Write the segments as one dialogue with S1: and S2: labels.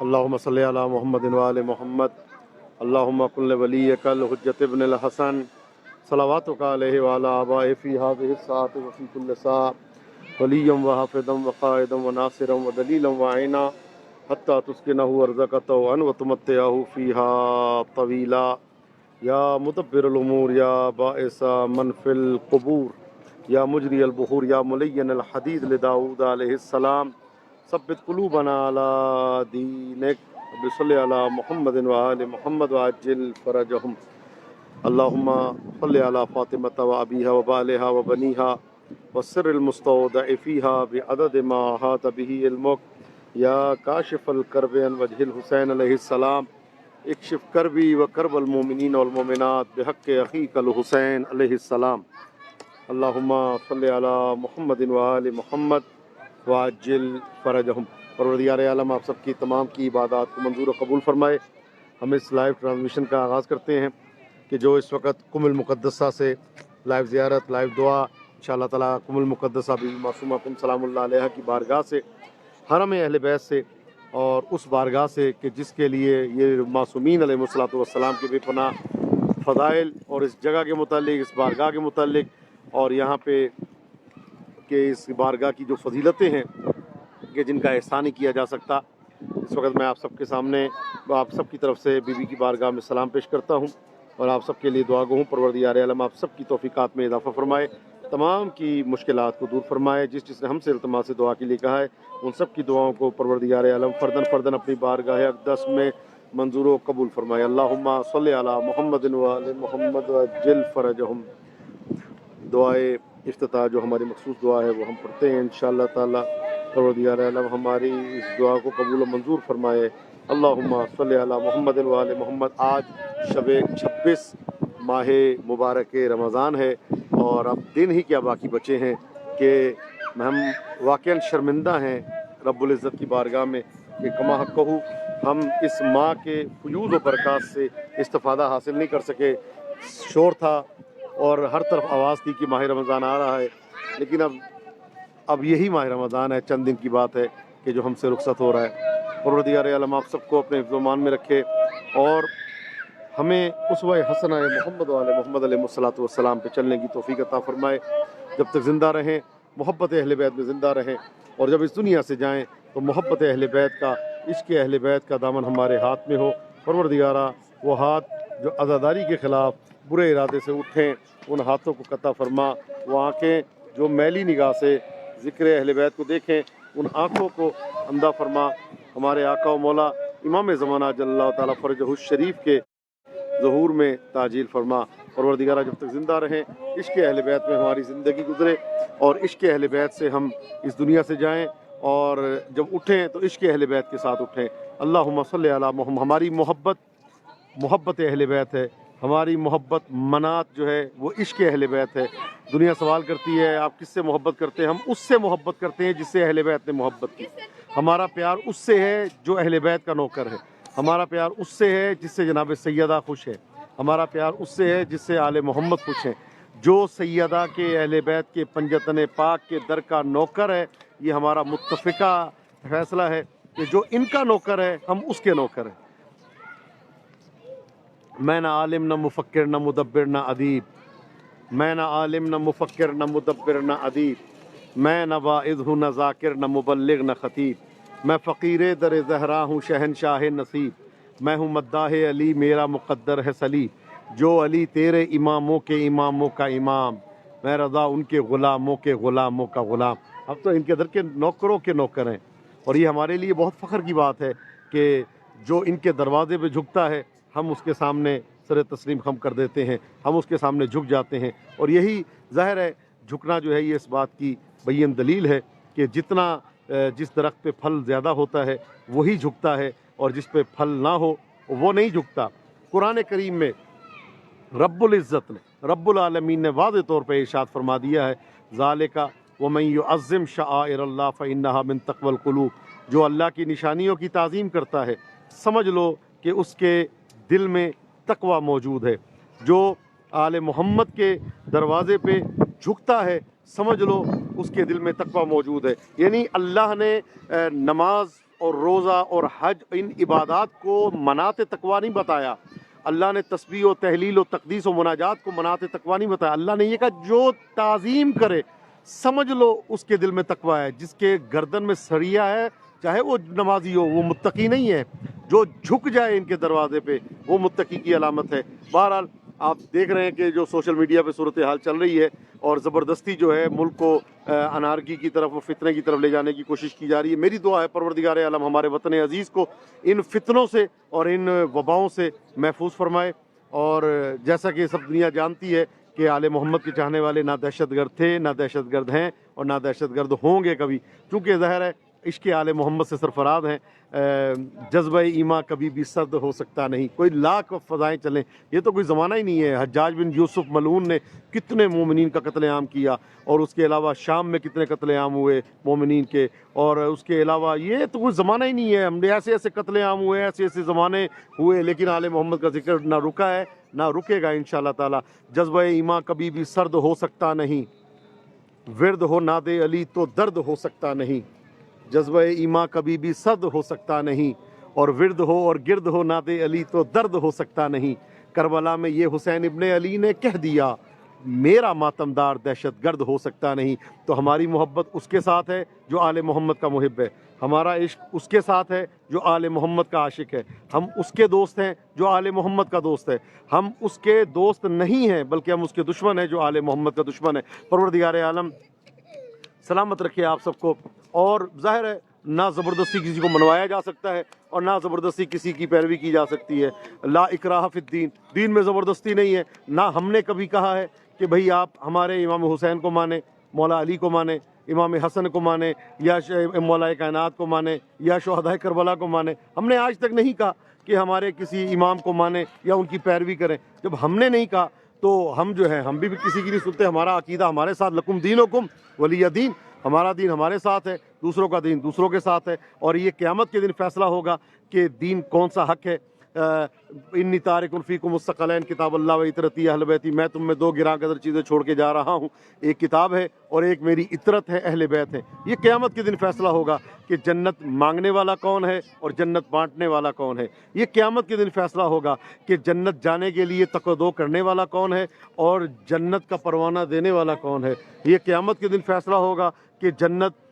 S1: اللهم صل على محمد وآل محمد اللهم كن لوليك الحجة ابن الحسن صلواتك عليه وعلى آبائه في هذه الساعة وفي كل ساعة وليا وحافظا وقائدا وناصرا ودليلا وعينا حتى تسكنه أرضك طوعا وتمتعه فيها طويلا يا مدبر الأمور يا بائس من في القبور يا مجري البحور يا ملين الحديد لداود عليه السلام ثبت قلوبنا على دينك بصل على محمد وآل محمد وعجل فرجهم اللهم صل على فاطمة وأبيها وبالها وبنيها والسر المستودع فيها بعدد ما أحاط به علمك يا كاشف الكرب عن وجه الحسين عليه السلام اكشف كربي وكرب المؤمنين والمؤمنات بحق أخيك الحسين عليه السلام اللهم صل على محمد وآل محمد وعجل فرجهم۔ پروردگار عالم آپ سب کی تمام کی عبادات کو منظور و قبول فرمائے۔ ہم اس لائیو ٹرانسمیشن کا آغاز کرتے ہیں کہ جو اس وقت قم المقدسہ سے لائیو زیارت لائیو دعا انشاءاللہ تعالیٰ قم المقدسہ بی بی معصومہ سلام اللہ علیہ کی بارگاہ سے، حرم اہل بیت سے اور اس بارگاہ سے کہ جس کے لیے یہ معصومین علیہ الصلوۃ والسلام کے بے پناہ فضائل اور اس جگہ کے متعلق، اس بارگاہ کے متعلق اور یہاں پہ کہ اس بارگاہ کی جو فضیلتیں ہیں کہ جن کا احسان نہیں کیا جا سکتا، اس وقت میں آپ سب کے سامنے آپ سب کی طرف سے بی بی کی بارگاہ میں سلام پیش کرتا ہوں اور آپ سب کے لیے دعا گو ہوں۔ پروردگار عالم آپ سب کی توفیقات میں اضافہ فرمائے، تمام کی مشکلات کو دور فرمائے۔ جس نے ہم سے التماس دعا کے لیے کہا ہے ان سب کی دعاؤں کو پروردگار عالم فردن اپنی بارگاہ اقدس میں منظور و قبول فرمائے۔ اللہم صلی علی محمد وآل محمد وعجل فرجہم۔ دعائے افتتاح جو ہماری مخصوص دعا ہے وہ ہم پڑھتے ہیں انشاءاللہ تعالی۔ پروردگار عالم ہماری اس دعا کو قبول و منظور فرمائے۔ اللہم صلی علی محمد وآل محمد۔ آج شب 26 ماہ مبارک رمضان ہے اور اب دن ہی کیا باقی بچے ہیں کہ ہم واقعاً شرمندہ ہیں رب العزت کی بارگاہ میں کہ کما حق کہو ہم اس ماہ کے فیوض و برکات سے استفادہ حاصل نہیں کر سکے۔ شور تھا اور ہر طرف آواز تھی کہ ماہ رمضان آ رہا ہے، لیکن اب یہی ماہ رمضان ہے، چند دن کی بات ہے کہ جو ہم سے رخصت ہو رہا ہے۔ پروردگار عالم آپ سب کو اپنے حفظ و امان میں رکھے اور ہمیں اسوہ حسنہ محمد وآل محمد علیہ الصلوۃ والسلام پہ چلنے کی توفیق عطا فرمائے۔ جب تک زندہ رہیں محبت اہل بیت میں زندہ رہیں اور جب اس دنیا سے جائیں تو محبت اہل بیت کا، عشق اہل بیت کا دامن ہمارے ہاتھ میں ہو۔ پروردگارہ وہ ہاتھ جو عزاداری کے خلاف برے ارادے سے اٹھیں ان ہاتھوں کو قطع فرما، وہ آنکھیں جو میلی نگاہ سے ذکر اہل بیت کو دیکھیں ان آنکھوں کو اندھا فرما۔ ہمارے آقا و مولا امام زمانہ جل اللہ تعالیٰ فرجہ الشریف کے ظہور میں تعجیل فرما۔ پروردگارہ جب تک زندہ رہیں عشق اہل بیت میں ہماری زندگی گزرے اور عشق اہل بیت سے ہم اس دنیا سے جائیں اور جب اٹھیں تو عشق اہل بیت کے ساتھ اٹھیں۔ اللہم صلی علی محمد۔ ہماری محبت اہل بیت ہے، ہماری محبت منات جو ہے وہ عشق اہل بیت ہے۔ دنیا سوال کرتی ہے آپ کس سے محبت کرتے ہیں؟ ہم اس سے محبت کرتے ہیں جس سے اہل بیت نے محبت کی۔ ہمارا پیار اس سے ہے جو اہل بیت کا نوکر ہے، ہمارا پیار اس سے ہے جس سے جناب سیدہ خوش ہے، ہمارا پیار اس سے ہے جس سے آل محمد خوش ہیں۔ جو سیدہ کے اہل بیت کے پنجتن پاک کے در کا نوکر ہے، یہ ہمارا متفقہ فیصلہ ہے کہ جو ان کا نوکر ہے ہم اس کے نوکر ہیں۔ میں نہ عالم نہ مفکر نہ مدبر نہ ادیب، میں نہ عالم نہ مفکر نہ مدبر نہ ادیب، میں نہ واعظ ہوں نہ ذاکر نہ مبلغ نہ خطیب، میں فقیر در زہرا ہوں شہنشاہ نصیب، میں ہوں مداح علی میرا مقدر ہے صلیب، جو علی تیرے اماموں کے اماموں کا امام، میں رضا ان کے غلاموں کے غلاموں کا غلام۔ اب تو ان کے در کے نوکروں کے نوکر ہیں، اور یہ ہمارے لیے بہت فخر کی بات ہے کہ جو ان کے دروازے پہ جھکتا ہے ہم اس کے سامنے سر تسلیم خم کر دیتے ہیں، ہم اس کے سامنے جھک جاتے ہیں۔ اور یہی ظاہر ہے جھکنا جو ہے یہ اس بات کی بین دلیل ہے کہ جتنا جس درخت پہ پھل زیادہ ہوتا ہے وہی جھکتا ہے، اور جس پہ پھل نہ ہو وہ نہیں جھکتا۔ قرآن کریم میں رب العزت نے، رب العالمین نے واضح طور پہ ارشاد فرما دیا ہے، ذالک ومن یعظم شعائر اللہ فانھا من تقوی القلوب، جو اللہ کی نشانیوں کی تعظیم کرتا ہے سمجھ لو کہ اس کے دل میں تقوی موجود ہے۔ جو آل محمد کے دروازے پہ جھکتا ہے سمجھ لو اس کے دل میں تقوی موجود ہے۔ یعنی اللہ نے نماز اور روزہ اور حج ان عبادات کو منات تقوی نہیں بتایا، اللہ نے تسبیح و تحلیل و تقدیس و مناجات کو منات تقوی نہیں بتایا، اللہ نے یہ کہا جو تعظیم کرے سمجھ لو اس کے دل میں تقوی ہے۔ جس کے گردن میں سریا ہے چاہے وہ نمازی ہو وہ متقی نہیں ہے، جو جھک جائے ان کے دروازے پہ وہ متقی کی علامت ہے۔ بہرحال آپ دیکھ رہے ہیں کہ جو سوشل میڈیا پہ صورتحال چل رہی ہے اور زبردستی جو ہے ملک کو انارکی کی طرف و فتنے کی طرف لے جانے کی کوشش کی جا رہی ہے۔ میری دعا ہے پروردگار عالم ہمارے وطن عزیز کو ان فتنوں سے اور ان وباؤں سے محفوظ فرمائے۔ اور جیسا کہ سب دنیا جانتی ہے کہ آل محمد کے چاہنے والے نہ دہشت گرد تھے، نہ دہشت گرد ہیں اور نہ دہشت گرد ہوں گے کبھی، چونکہ ظاہر ہے عشق آل محمد سے سرفراز ہیں۔ جذبہ ایمان کبھی بھی سرد ہو سکتا نہیں، کوئی لاکھ فضائیں چلیں یہ تو کوئی زمانہ ہی نہیں ہے۔ حجاج بن یوسف ملعون نے کتنے مومنین کا قتل عام کیا، اور اس کے علاوہ شام میں کتنے قتل عام ہوئے مومنین کے، اور اس کے علاوہ یہ تو کوئی زمانہ ہی نہیں ہے۔ ہم نے ایسے ایسے قتل عام ہوئے، ایسے ایسے زمانے ہوئے، لیکن آل محمد کا ذکر نہ رکا ہے نہ رکے گا انشاءاللہ تعالی۔ جذبہ ایمان کبھی بھی سرد ہو سکتا نہیں، ورد ہو ناد علی تو درد ہو سکتا نہیں، جذبہ ایمان کبھی بھی سرد ہو سکتا نہیں، اور ورد ہو اور گرد ہو ناد علی تو درد ہو سکتا نہیں۔ کربلا میں یہ حسین ابن علی نے کہہ دیا، میرا ماتمدار دہشت گرد ہو سکتا نہیں۔ تو ہماری محبت اس کے ساتھ ہے جو آل محمد کا محب ہے، ہمارا عشق اس کے ساتھ ہے جو آل محمد کا عاشق ہے، ہم اس کے دوست ہیں جو آل محمد کا دوست ہے، ہم اس کے دوست نہیں ہیں بلکہ ہم اس کے دشمن ہیں جو آل محمد کا دشمن ہے۔ پروردگار عالم سلامت رکھے آپ سب کو۔ اور ظاہر ہے نہ زبردستی کسی کو منوایا جا سکتا ہے اور نہ زبردستی کسی کی پیروی کی جا سکتی ہے۔ لا اکراہ فی الدین، دین میں زبردستی نہیں ہے۔ نہ ہم نے کبھی کہا ہے کہ بھئی آپ ہمارے امام حسین کو مانیں، مولا علی کو مانیں، امام حسن کو مانیں، یا مولا کائنات کو مانیں، یا شہدائے کربلا کو مانیں۔ ہم نے آج تک نہیں کہا کہ ہمارے کسی امام کو مانیں یا ان کی پیروی کریں۔ جب ہم نے نہیں کہا تو ہم جو ہیں ہم بھی کسی کی نہیں سنتے۔ ہمارا عقیدہ ہمارے ساتھ، لکم دینکم ولی دین، ہمارا دین ہمارے ساتھ ہے، دوسروں کا دین دوسروں کے ساتھ ہے، اور یہ قیامت کے دن فیصلہ ہوگا کہ دین کون سا حق ہے۔ انی تارک فیکم الثقلین کتاب اللہ و عطرتی اہل بیتی، میں تم میں دو گراں قدر چیزیں چھوڑ کے جا رہا ہوں، ایک کتاب ہے اور ایک میری عطرت ہے، اہل بیت ہے۔ یہ قیامت کے دن فیصلہ ہوگا کہ جنت مانگنے والا کون ہے اور جنت بانٹنے والا کون ہے۔ یہ قیامت کے دن فیصلہ ہوگا کہ جنت جانے کے لیے تقدو کرنے والا کون ہے اور جنت کا پروانہ دینے والا کون ہے۔ یہ قیامت کے دن فیصلہ ہوگا کہ جنت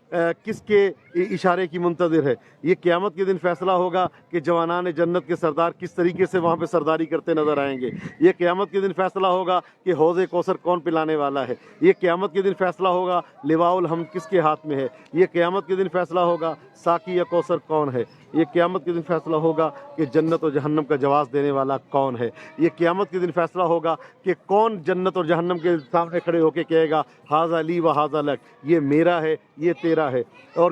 S1: کس کے اشارے کی منتظر ہے۔ یہ قیامت کے دن فیصلہ ہوگا کہ جوانان جنت کے سردار کس طریقے سے وہاں پہ سرداری کرتے نظر آئیں گے۔ یہ قیامت کے دن فیصلہ ہوگا کہ حوض کوثر کون پلانے والا ہے۔ یہ قیامت کے دن فیصلہ ہوگا لواء الحمد کس کے ہاتھ میں ہے۔ یہ قیامت کے دن فیصلہ ہوگا ساقی یا کوثر کون ہے۔ یہ قیامت کے دن فیصلہ ہوگا کہ جنت اور جہنم کا جواز دینے والا کون ہے۔ یہ قیامت کے دن فیصلہ ہوگا کہ کون جنت اور جہنم کے سامنے کھڑے ہو کے کہے گا ھذا لی و ھذا لک، یہ میرا ہے یہ تیرا ہے، اور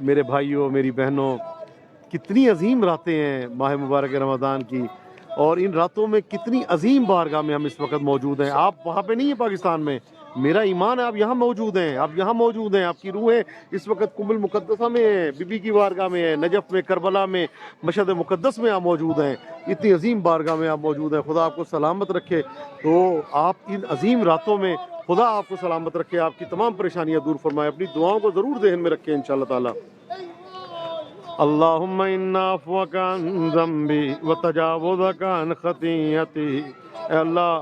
S1: میرے بھائیوں میری بہنوں، کتنی عظیم راتیں ہیں ماہ مبارک رمضان کی، اور ان راتوں میں کتنی عظیم بارگاہ میں ہم اس وقت موجود ہیں۔ آپ وہاں پہ نہیں ہیں پاکستان میں، میرا ایمان ہے آپ یہاں موجود ہیں، آپ یہاں موجود ہیں، آپ کی روحیں اس وقت قم المقدسہ میں ہیں، بی بی کی بارگاہ میں ہیں، نجف میں، کربلا میں، مشہد مقدس میں آپ موجود ہیں، اتنی عظیم بارگاہ میں آپ موجود ہیں۔ خدا آپ کو سلامت رکھے۔ تو آپ ان عظیم راتوں میں خدا آپ کو سلامت رکھے، آپ کی تمام پریشانیاں دور فرمائے، اپنی دعاؤں کو ضرور ذہن میں رکھیں انشاءاللہ تعالی۔ اللہم انا عفوک عن ذنبی وتجاوزک عن خطیئتی، اے اللہ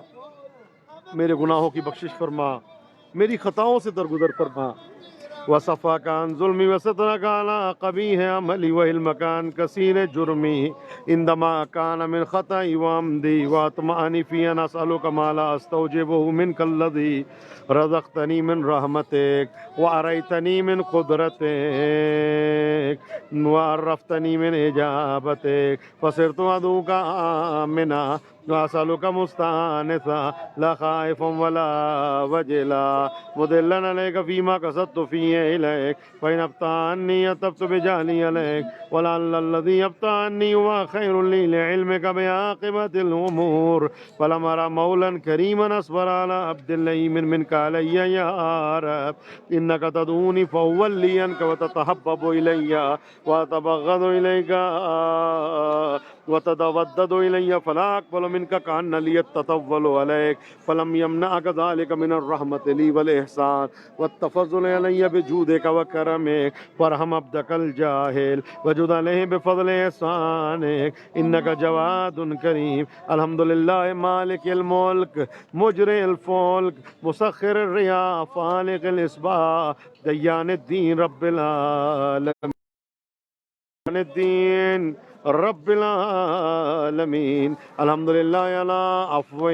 S1: میرے گناہوں کی بخشش فرما، میری خطاؤں سے درگزر فرما۔ وصفاک عن ظلمی وسترک علی قبیح عملی وعلمک عن کثیر جرمی عندما کان من خطئی وعمدی واطمعنی فی ان اسألک ما لا استوجبہ منک الذی رزقتنی من رحمتک وعریتنی من قدرتک وعرفتنی من اجابتک فصرت عدوک آمنا واسألک مستانسا لا خائفا ولا وجلا مدلا علیک فیما قصدت فی الیک فإن ابطأ عنی اتبت بجہلی علیک ولعل الذی ابطأ عنی ہوا خیر لی لعلمک بعاقبۃ الامور فلم ارى مولا کریما اصبر على عبد اللئیم منک علی یا رب انک تدعونی فاولی عنک وتتحبب الی واتبغض الیک وتتودد الی فلا اقبل منک کأن لی التطول علیک فلم یمنعک ذلک من الرحمت لی والاحسان والتفضل علی بجودک وکرمک فارحم عبدک الجاہل وجد علیہ بفضل احسانک انک جواد کریم الحمدللہ مالک الملک مجری الفلک مسخر الرياح فالق الاصباح دیان الدین رب العالمین الدین رب العالمین الحمدللہ علی عفوہ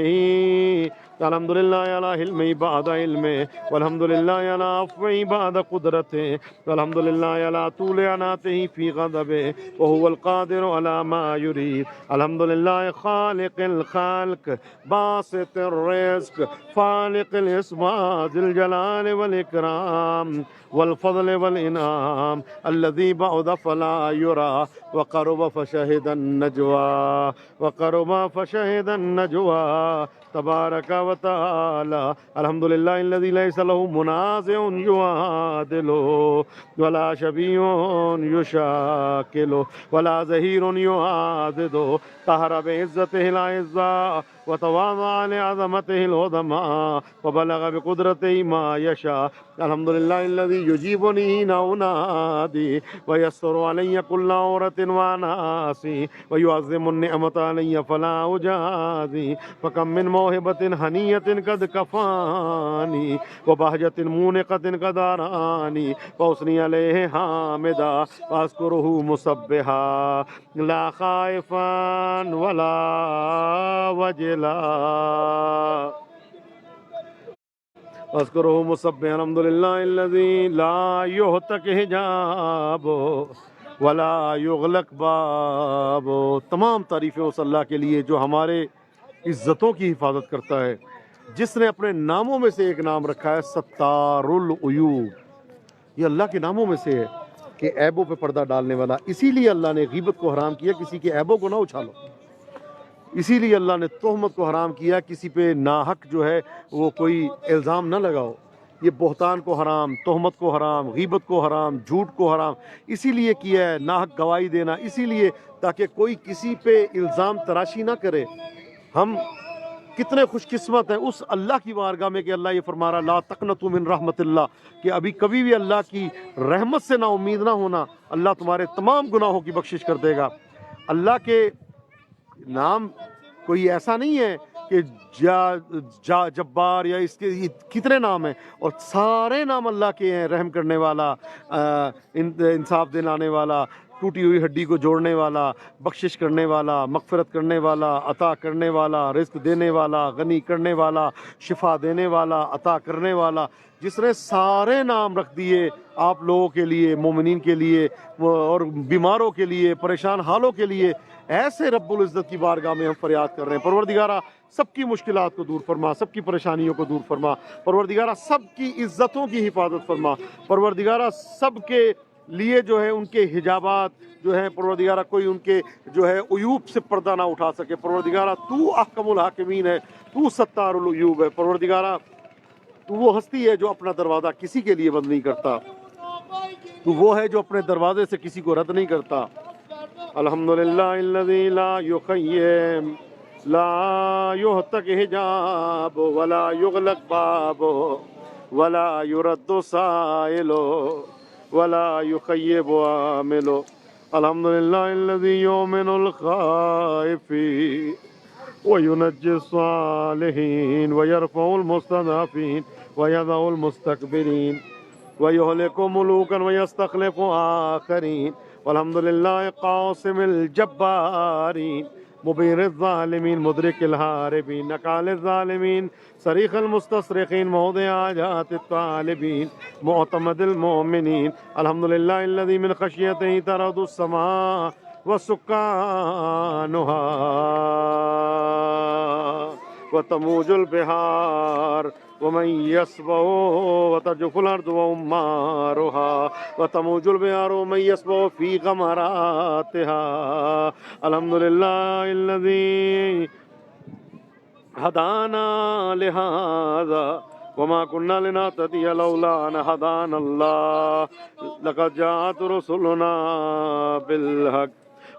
S1: الحمدللہ علی حلمہ بعد علمہ والحمدللہ علی عفوہ بعد قدرتہ والحمدللہ علی طول عناتہ فی غضبہ وهو القادر علی ما یرید الحمدللہ خالق الخلق باسط الرزق فالق الاسماء ذی الجلال والاکرام والفضل والانعام الذي بعد فلا يرى وقرب فشهد النجوى وقرب فشهد النجوى تبارك وتعالى الحمد لله الذي ليس له منازع يعادله ولا شبيه يشاكله ولا زهير يعاضده قهر بعزته الأعزاء وتواضع لعظمته العظماء وبلغ بقدرته ما يشاء الحمد لله الذي يجيبني حين أنادي ويسر علي كل عورة وعناسي ويعظم النعمة علي فلا أجازي فكم من موهبة هنية قد كفاني وبهجة مونقة قد أراني وأثني عليه حامدا وأذكره مسبحا لا خائفا ولا وجلا اذکرہ مسبحا الحمد للہ الذی لا یہتک حجاب ولا یغلق باب۔ تمام تعریفیں اس اللہ کے لیے جو ہمارے عزتوں کی حفاظت کرتا ہے، جس نے اپنے ناموں میں سے ایک نام رکھا ہے ستار العیوب۔ یہ اللہ کے ناموں میں سے ہے کہ عیبوں پہ پردہ ڈالنے والا۔ اسی لیے اللہ نے غیبت کو حرام کیا، کسی کے عیبوں کو نہ اچھالو۔ اسی لیے اللہ نے تہمت کو حرام کیا، کسی پہ ناحق جو ہے وہ کوئی الزام نہ لگاؤ۔ یہ بہتان کو حرام، تہمت کو حرام، غیبت کو حرام، جھوٹ کو حرام اسی لیے کیا ہے، ناحق گواہی دینا اسی لیے تاکہ کوئی کسی پہ الزام تراشی نہ کرے۔ ہم کتنے خوش قسمت ہیں اس اللہ کی بارگاہ میں کہ اللہ یہ فرما رہا لا تقنطوا من رحمت اللہ، کہ ابھی کبھی بھی اللہ کی رحمت سے نا امید نہ ہونا، اللہ تمہارے تمام گناہوں کی بخشش کر دے گا۔ اللہ کے نام کوئی ایسا نہیں ہے کہ جبار یا اس کے کتنے نام ہیں، اور سارے نام اللہ کے ہیں، رحم کرنے والا، انصاف دلانے والا، ٹوٹی ہوئی ہڈی کو جوڑنے والا، بخشش کرنے والا، مغفرت کرنے والا، عطا کرنے والا، رزق دینے والا، غنی کرنے والا، شفا دینے والا، عطا کرنے والا، جس نے سارے نام رکھ دیے آپ لوگوں کے لیے، مومنین کے لیے اور بیماروں کے لیے، پریشان حالوں کے لیے۔ ایسے رب العزت کی بارگاہ میں ہم فریاد کر رہے ہیں، پروردگارہ سب کی مشکلات کو دور فرما، سب کی پریشانیوں کو دور فرما، پروردگارہ سب کی عزتوں کی حفاظت فرما، پروردگارہ سب کے لیے جو ہے ان کے حجابات جو ہے پروردگارہ کوئی ان کے جو ہے عیوب سے پردہ نہ اٹھا سکے۔ پروردگارہ تو احکم الحاکمین ہے، تو ستار العیوب ہے۔ پروردگارہ تو وہ ہستی ہے جو اپنا دروازہ کسی کے لیے بند نہیں کرتا، تو وہ ہے جو اپنے دروازے سے کسی کو رد نہیں کرتا۔ الحمدللہ الذی لا یخیم لا یہتک حجاب ولا یغلق باب ولا یرد سائل ولا یخیب عامل۔ الحمدللہ الذی یؤمن الخائفین وینجی الصالحین ویرفع المستضعفین ویضع المستکبرین ویہلک ملوکا ویستخلف آخرین والحمدللہ قاسم الجبارین مبیر الظالمین مدرک الحاربین نکال الظالمین صریخ المستصرخین موضع حاجات الطالبین معتمد المؤمنین۔ الحمدللہ الذی من خشیتہ ترعد السماء وسکانها وتموج البحار ومن يسبح وترجف الأرض وأمارها وتموج البحار ومن يسبح في غمراتها الحمد لله الذي هدانا لهذا وما كنا لنهتدي لولا أن هدانا الله لقد جاءت رسلنا بالحق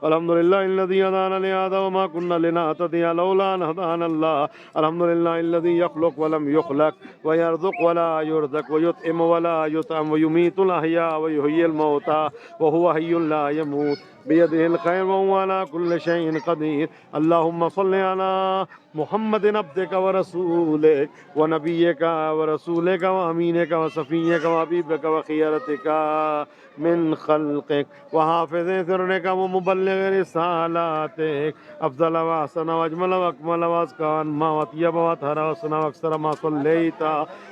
S1: الحمد لله الذي هدانا لهذا وما كنا لنهتدي لولا أن هدانا الله الحمد لله الذي يخلق ولم يخلق ويرزق ولا يرزق ويطعم ولا يطعم ويميت الأحياء ويحيي الموتى وهو حي لا يموت بيده الخير وهو على كل شيء قدير اللهم صل على محمد عبدك ورسولك ونبيك ورسولك وأمينك وصفيك وحبيبك وخيرتك من خلقك وحافظ سرك ومبلغ رسالاتك أفضل وأحسن وأجمل وأكمل وأزكى ما وطيب وأطهر وأحسن وأكثر ما صليت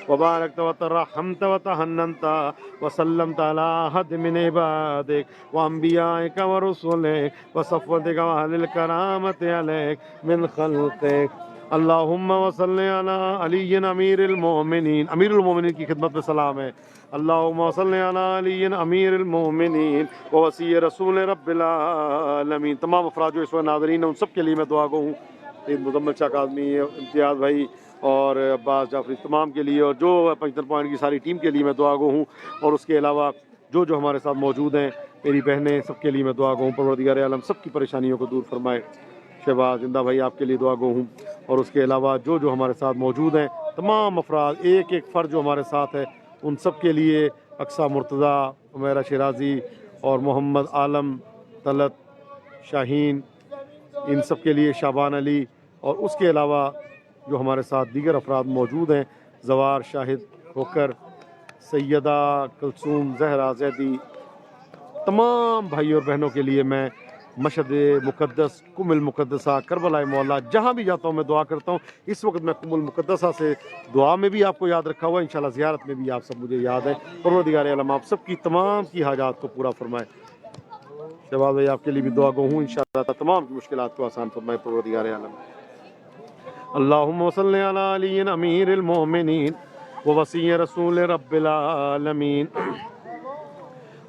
S1: وباركت وترحمت وتهننت وسلمت على أحد من عبادك وأنبيائك ورسلك وصفوتك وأهل الكرامة عليك من خلقك اللهم وصل على علی امیر المومنین۔ امیر المومنین کی خدمت میں سلام ہے۔ اللہم صل علی علی امیر المومنین ووصی رسول رب العالمین۔ تمام افراد جو اس وقت ناظرین ہیں ان سب کے لیے میں دعا گو ہوں، مزمل شاہ کاظمی، امتیاز بھائی اور عباس جعفری، تمام کے لیے، اور جو پنجتن پوائنٹ کی ساری ٹیم کے لیے میں دعا گو ہوں، اور اس کے علاوہ جو ہمارے ساتھ موجود ہیں، میری بہنیں، سب کے لیے میں دعا گو ہوں پروردگار عالم سب کی پریشانیوں کو دور فرمائے۔ شہباز زندہ بھائی آپ کے لیے دعا گو ہوں، اور اس کے علاوہ جو ہمارے ساتھ موجود ہیں تمام افراد، ایک ایک فرد جو ہمارے ساتھ ہے ان سب کے لیے، اقصیٰ مرتضیٰ، عمیرہ شیرازی اور محمد عالم، طلعت، شاہین، ان سب کے لیے، شعبان علی، اور اس کے علاوہ جو ہمارے ساتھ دیگر افراد موجود ہیں، زوار، شاہد، ہوکر، سیدہ کلثوم، زہرا، زیدی، تمام بھائی اور بہنوں کے لیے میں مشہد مقدس، قم المقدسہ، کربلا مولا، جہاں بھی جاتا ہوں میں دعا کرتا ہوں۔ اس وقت میں قم المقدسہ سے دعا میں بھی آپ کو یاد رکھا ہوا ہے، انشاءاللہ زیارت میں بھی آپ سب مجھے یاد ہے۔ پروردگار عالم آپ سب کی تمام کی حاجات کو پورا فرمائے۔ شہباز بھائی آپ کے لیے بھی دعا گو ہوں، انشاءاللہ تمام کی مشکلات کو آسان فرمائے پروردگار عالم۔ اللہم صلی علی علی امیر المومنین ووصی رسول رب العالمین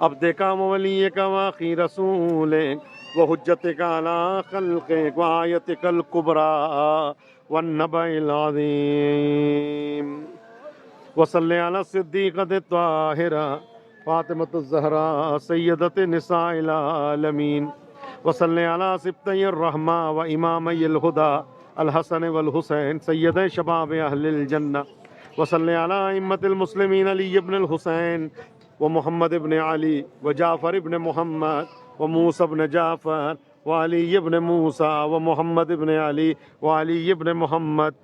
S1: عبدک وولیک واخی رسولک وحجتک علی خلقک وآیتک الکبریٰ والنبع العظیم وصلی علی الصدیقۃ الطاہرہ فاطمۃ الزہراء سیدۃ نساء العالمین وصلی علی سبطی الرحمہ و امامی الہدیٰ الحسن والحسین سید شباب اہل الجنہ وصلی علی ائمۃ المسلمین علی ابن الحسین ومحمد ابن علی وجعفر ابن محمد وموسى ابن جعفر وعلي ابن موسى ومحمد ابن علي وعلي ابن محمد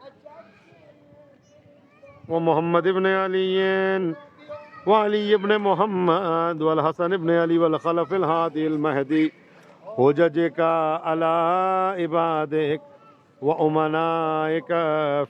S1: ومحمد ابن علي وعلي ابن محمد والحسن ابن علي والخلف الهادي المهدي حججك على عبادك وأمنائك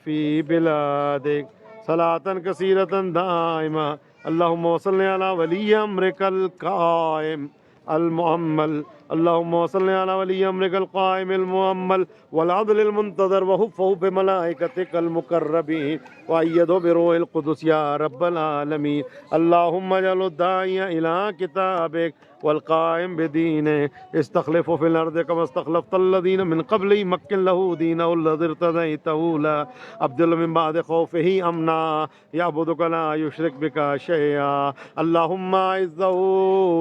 S1: في بلادك صلاة كثيرة دائمة اللهم صل على ولي أمرك القائم المؤمل اللهم صل على ولي أمرك القائم المؤمل والعدل المنتظر وحفه بملائكتك المقربين وأيده بروح القدس يا رب العالمين. اللهم اجعل الداعي إلى كتابك والقائم بدينه استخلفه في الأرض كما استخلفت الذين من قبله مكن له دينه الذي ارتضيته له أبدل من بعد خوفه أمنا يعبدك لا يشرك بك شيئا. اللهم أعزه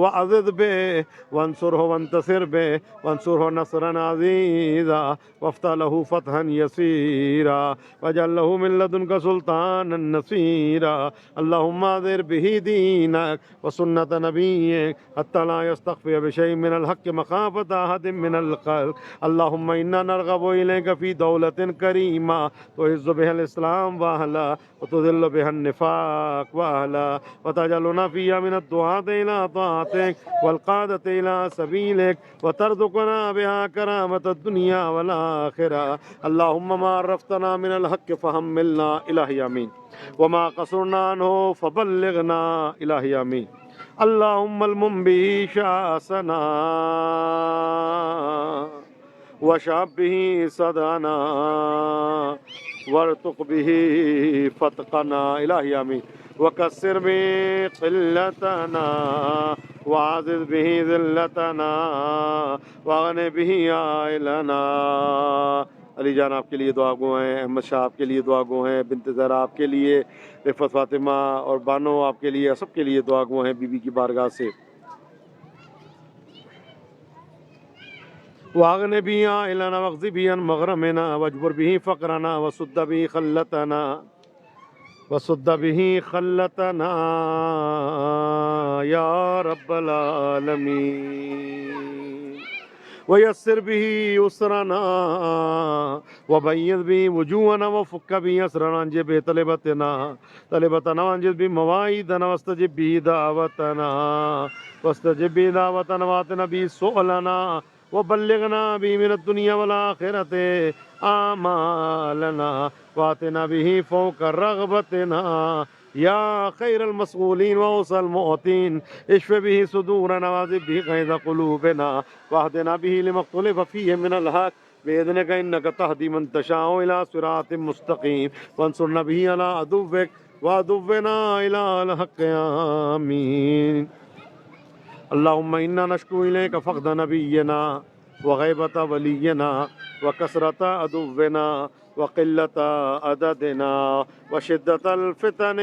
S1: وأعذ به وانصره وانتصر به وانصره نصرا عزيزا وافتح له فتحا يسيرا واجعل له من لدنك سلطانا نصيرا. اللهم أظهر به دينك وسنة نبيك حتى لا يستخفي بشيء من الحق مخافة أحد من الخلق. اللهم إنا نرغب إليك في دولة كريمة تعز بها الإسلام وأهله وتذل بها النفاق وأهله وتجعلنا فيها من الدعاة إلى طاعتك والقادة إلى سبيلك وترزقنا بها كرامة الدنيا والآخرة. اللهم ما عرفتنا من الحق فحملنا إلهي آمين وما قصرنا عنه فبلغنا إلهي آمين. اللهم المنبي شاسنا وشعب به صدانا وارتق به فتقنا إلهي آمين وكسر به قلتنا وعزز به ذلتنا واغن به عائلنا. علی جان آپ کے لیے دعا گو ہیں، احمد شاہ آپ کے لیے دعا گو ہیں، بنت زہرا آپ کے لیے، رفعت فاطمہ اور بانو آپ کے لیے، سب کے لیے دعا گو ہیں بی بی کی بارگاہ سے. واغن به عائلنا واغض به عن مغرمنا واجبر به فقرنا وسد به خلتنا یا رب العالمین. ويسر به يسرنا وبيض به وجوهنا وفك به أسرنا وانجب به طلبتنا وانجز به مواعيدنا واستجب به دعوتنا واتنا به سؤلنا وبلغنا به من الدنيا والآخرة آمالنا واتنا به فوق رغبتنا یا خیر المسئولین واوسع المعطین اشف به صدورنا واذب به غیظ قلوبنا واهدنا به لما اختلف فيه من الحق بإذنك إنك تهدي من تشاء إلى صراط مستقيم وانصرنا به على عدوك وعدونا إلى الحق آمين. اللهم إنا نشكو إليك فقد نبينا وغيبة ولينا وكثرة عدونا وقلة عددنا وشدة الفتن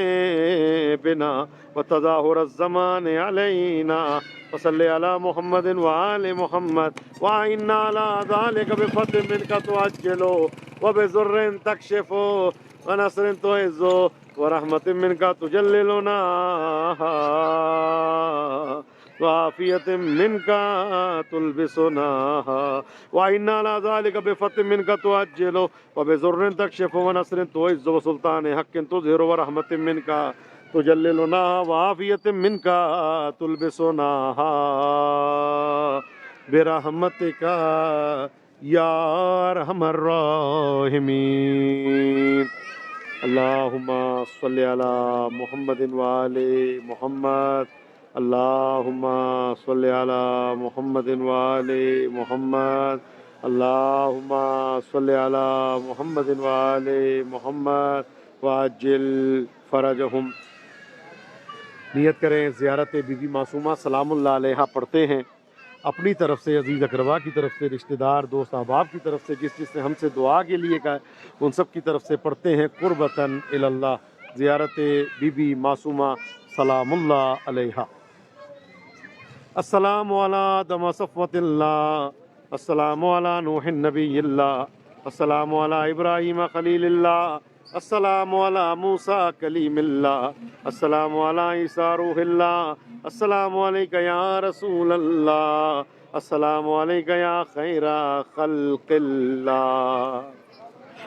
S1: بنا وتظاهر الزمان علينا. وصل على محمد وآل محمد وإنا على ذلك بفضل منك تعجل وبزر تكشف ونصر تعز ورحمة منك تجللنا وعافية منك تلبسناها وإنا على ذلك بفتح منك تؤجل وبزر تكشف ونصر تعز وسلطان حق تظهر ورحمة منك تجللنا وعافية منك تلبسناها برحمتك يا أرحم الراحمين. اللهم صل على محمد وآل محمد. اللهم صل على محمد وآل محمد. اللهم صل على محمد وآل محمد وعجل فرجهم. نیت کریں زیارت بی بی معصومہ سلام اللہ علیہا پڑھتے ہیں. اپنی طرف سے، عزیز اقربا کی طرف سے، رشتہ دار دوست احباب کی طرف سے، جس نے ہم سے دعا کے لیے کہا ان سب کی طرف سے پڑھتے ہیں قربتاً الی اللہ زیارت بی بی معصومہ سلام اللہ علیہا. السلام علی آدم صفوت اللہ، السلام علی نوح نبی اللہ، السلام علی ابراہیم خلیل اللہ، السلام علی موسیٰ کلیم اللہ، السلام علی عیسیٰ روح اللہ، السلام علیکہ یا رسول اللہ، السلام علیکہ یا خیر خلق اللہ،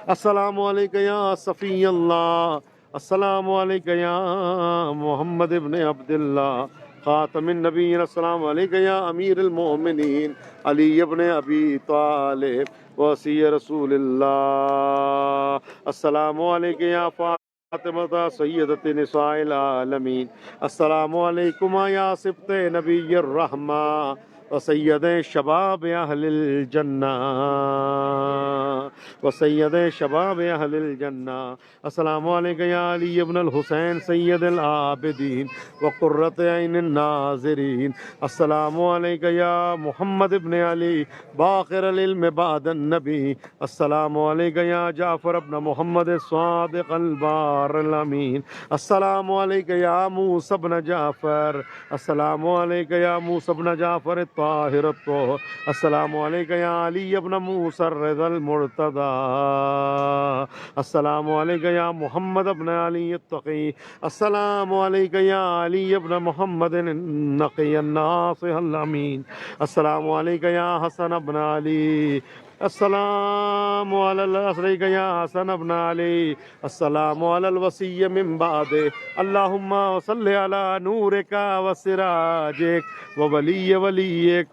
S1: السلام علیکہ یا صفی اللہ، السلام علیکہ یا محمد ابن عبداللہ خاتم النبیین، السلام علیکہ یا امیر المؤمنین علی ابن ابی طالب وصی رسول اللہ، السلام علیکہ یا فاطمہ سیدۃ نساء العالمین، السلام علیکم یا سبط نبی الرحمہ وسید شباب اہل الجنہ وسید شباب اہل الجنہ السلام علیک یا علی ابن الحسین سید العابدین وقرۃ عین الناظرین السلام علیک یا محمد ابن علی باقر العلم بعد النبی السلام علیک یا جعفر ابن محمد الصادق البار الامین السلام علیک یا موسی ابن جعفر السلام علیک یا موسی ابن جعفر الطاہر الطاہر السلام علیک یا علی ابن موسی الرضا المرتضی السلام علیک یا محمد ابن علی التقی السلام علیک یا علی ابن محمد النقی الناصح الامین السلام علیک یا حسن ابن علی السلام علیک یا حسن ابن علی السلام علی الوصی من بعد اللہم صلی علی نورک وسراجک وولی ولیک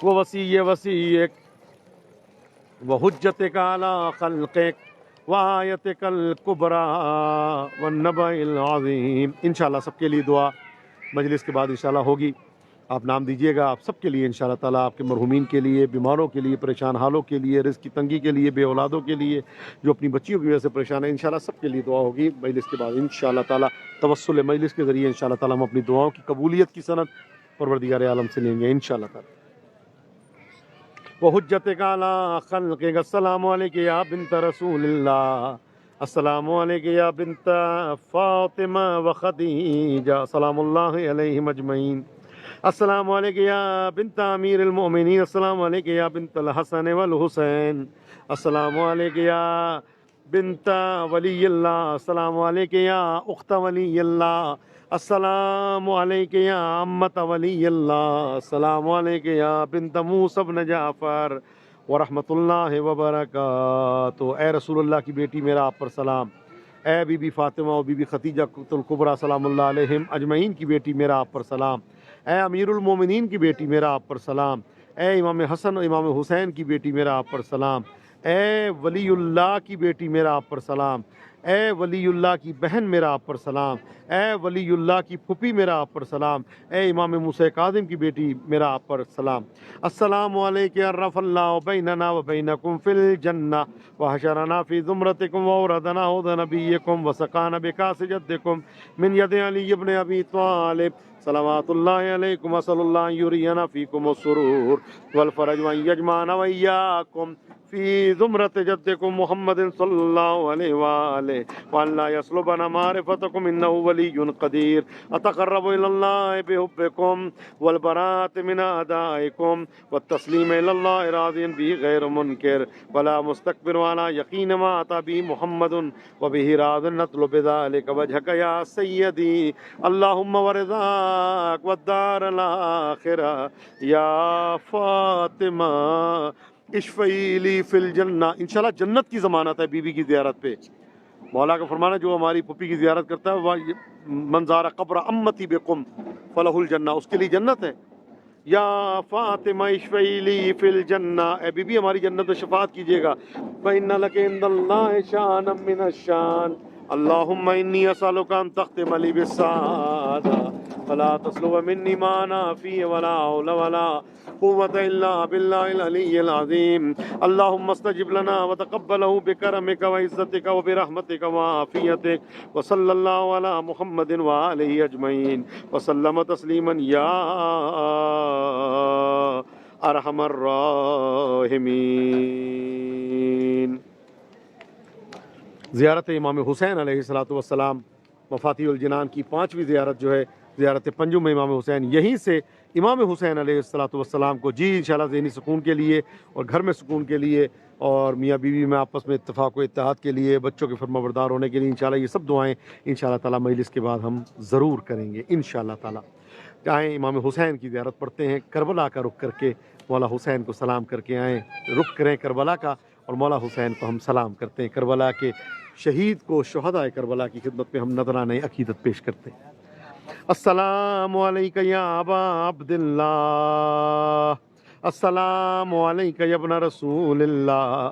S1: ووصی وصیک وحجتک علی خلقک وآیتک الکبریٰ والنبأ العظیم۔ انشاءاللہ سب کے لیے دعا مجلس کے بعد انشاءاللہ ہوگی، آپ نام دیجئے گا، آپ سب کے لیے انشاءاللہ تعالیٰ، آپ کے مرحومین کے لیے، بیماروں کے لیے، پریشان حالوں کے لیے، رزق کی تنگی کے لیے، بے اولادوں کے لیے، جو اپنی بچیوں کی وجہ سے پریشان ہیں، انشاءاللہ سب کے لیے دعا ہوگی مجلس کے بعد انشاءاللہ تعالیٰ۔ توسل مجلس کے ذریعے انشاءاللہ تعالیٰ ہم اپنی دعاؤں کی قبولیت کی سند پروردگار عالم سے لیں گے انشاءاللہ تعالیٰ۔ وحجتک علی خلقک السلام علیک یا بنت رسول اللہ السلام علیک یا بنت فاطمہ و خدیجہ سلام اللہ علیہم اجمعین السلام علیک یا بنت امیر المؤمنین السلام علیک یا بنت الحسن والحسین السلام علیک یا بنت ولی اللہ السلام علیک یا اخت ولی اللہ السلام علیک یا امت ولی اللہ السلام علیک یا بنت موسی بن جعفر ورحمۃ اللہ وبرکاتہ۔ اے رسول اللہ کی بیٹی میرا آپ پر سلام، اے بی بی فاطمہ و بی بی خدیجہ الکبریٰ سلام اللہ علیہم اجمعین کی بیٹی میرا آپ پر سلام، اے امیر المومنین کی بیٹی میرا آپ پر سلام، اے امام حسن و امام حسین کی بیٹی میرا آپ پر سلام، اے ولی اللہ کی بیٹی میرا آپ پر سلام، اے ولی اللہ کی بہن میرا آپ پر سلام، اے ولی اللہ کی پھوپھی میرا آپ پر سلام، اے امام موسیٰ کاظم کی بیٹی میرا آپ پر سلام۔ السلام علیکم عرف اللہ بیننا و بینکم فی الجنہ وحشرنا فی زمرتکم ووردنا حوض نبیکم وسقانا بکاس جدکم من ید علی ابن ابی طالب صلوات اللہ علیکم وصلی اللہ یرینا فیکم السرور والفرج وان یجمعنا وإیاکم فی زمرت جدکم محمد صلی اللہ علیہ وآلہ وان لا یسلبنا معرفتکم انہ ولی قدیر اتقرب الی اللہ بحبکم والبراءۃ من اعدائکم والتسلیم الی اللہ راضیا بہ غیر منکر ولا مستکبر ولا یقین ما اتی بہ محمد وبہ راض نطلب بذلک وجہک یا سیدی اللہم ورضاک والدار الآخرہ یا فاطمہ اشفعی لی فی الجنہ۔ انشاءاللہ جنت کی ضمانت ہے بی بی کی زیارت پہ، مولا کا فرمانا جو ہماری پھوپھی کی زیارت کرتا ہے وہ من زار قبر امتی بقم فلہ الجنہ، اس کے لیے جنت ہے۔ یا فاطمہ اشفعی لی فی الجنہ، اے بی بی ہماری جنت میں شفاعت کیجیے گا۔ فإن لک عند اللہ شأنا من الشان اللہم انی اسألک ان تختم لی بالسعادہ فلا تسلب منی ما لا فی ولا حول ولا قوة الا باللہ العلی العظیم اللہم استجب لنا وتقبلہ بکرمک وعزتک وبرحمتک وعافیتک وصلی اللہ علی محمد وآلہ اجمعین وسلم تسلیما یا ارحم الراحمین۔ زیارت امام حسین علیہ السلام مفاتیح الجنان کی 5ویں زیارت جو ہے زیارت پنجم امام حسین، یہیں سے امام حسین علیہ السلام کو جی انشاءاللہ ذہنی سکون کے لیے اور گھر میں سکون کے لیے اور میاں بیوی میں آپس میں اتفاق و اتحاد کے لیے، بچوں کے فرما بردار ہونے کے لیے انشاءاللہ یہ سب دعائیں انشاءاللہ تعالیٰ مجلس کے بعد ہم ضرور کریں گے انشاءاللہ تعالیٰ۔ چاہیں امام حسین کی زیارت پڑھتے ہیں، کربلا کا رخ کر کے مولا حسین کو سلام کر کے آئیں، رخ کریں کربلا کا اور مولا حسین کو ہم سلام کرتے ہیں۔ کربلا کے شہید کو، شہداء کربلا کی خدمت میں ہم نذرانہ عقیدت پیش کرتے ہیں۔ السلام علیک یا ابا عبداللہ السلام علیک یا ابن رسول اللہ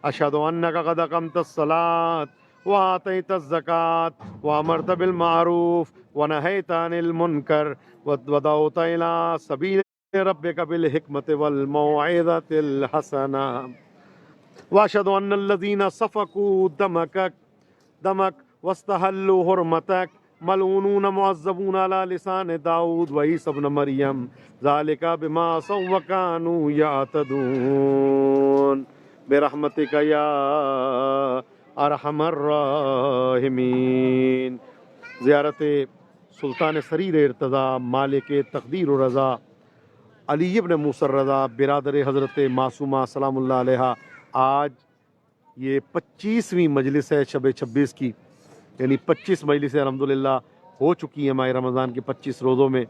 S1: اشہد انک قد اقمت الصلاۃ وآتیت الزکاۃ وامرت بالمعروف ونہیت عن المنکر ودعوت الی سبیل ربک بالحکمت والموعظۃ الحسنہ واشهد ان الذين سفكوا دمك واستحلوا حرمتك ملعونون معذبون على لسان داود وعيسى ابن مريم ذلك بما عصوا وكانوا يعتدون برحمتك يا ارحم الراحمین۔ زیارت سلطان سریر ارتضا مالک تقدیر و رضا علی ابن موسی الرضا برادر حضرت معصومہ سلام اللہ علیہ، آج یہ 25ویں مجلس ہے شب 26 کی، یعنی 25 مجلسیں الحمدللہ ہو چکی ہیں ماہ رمضان کے 25 روزوں میں۔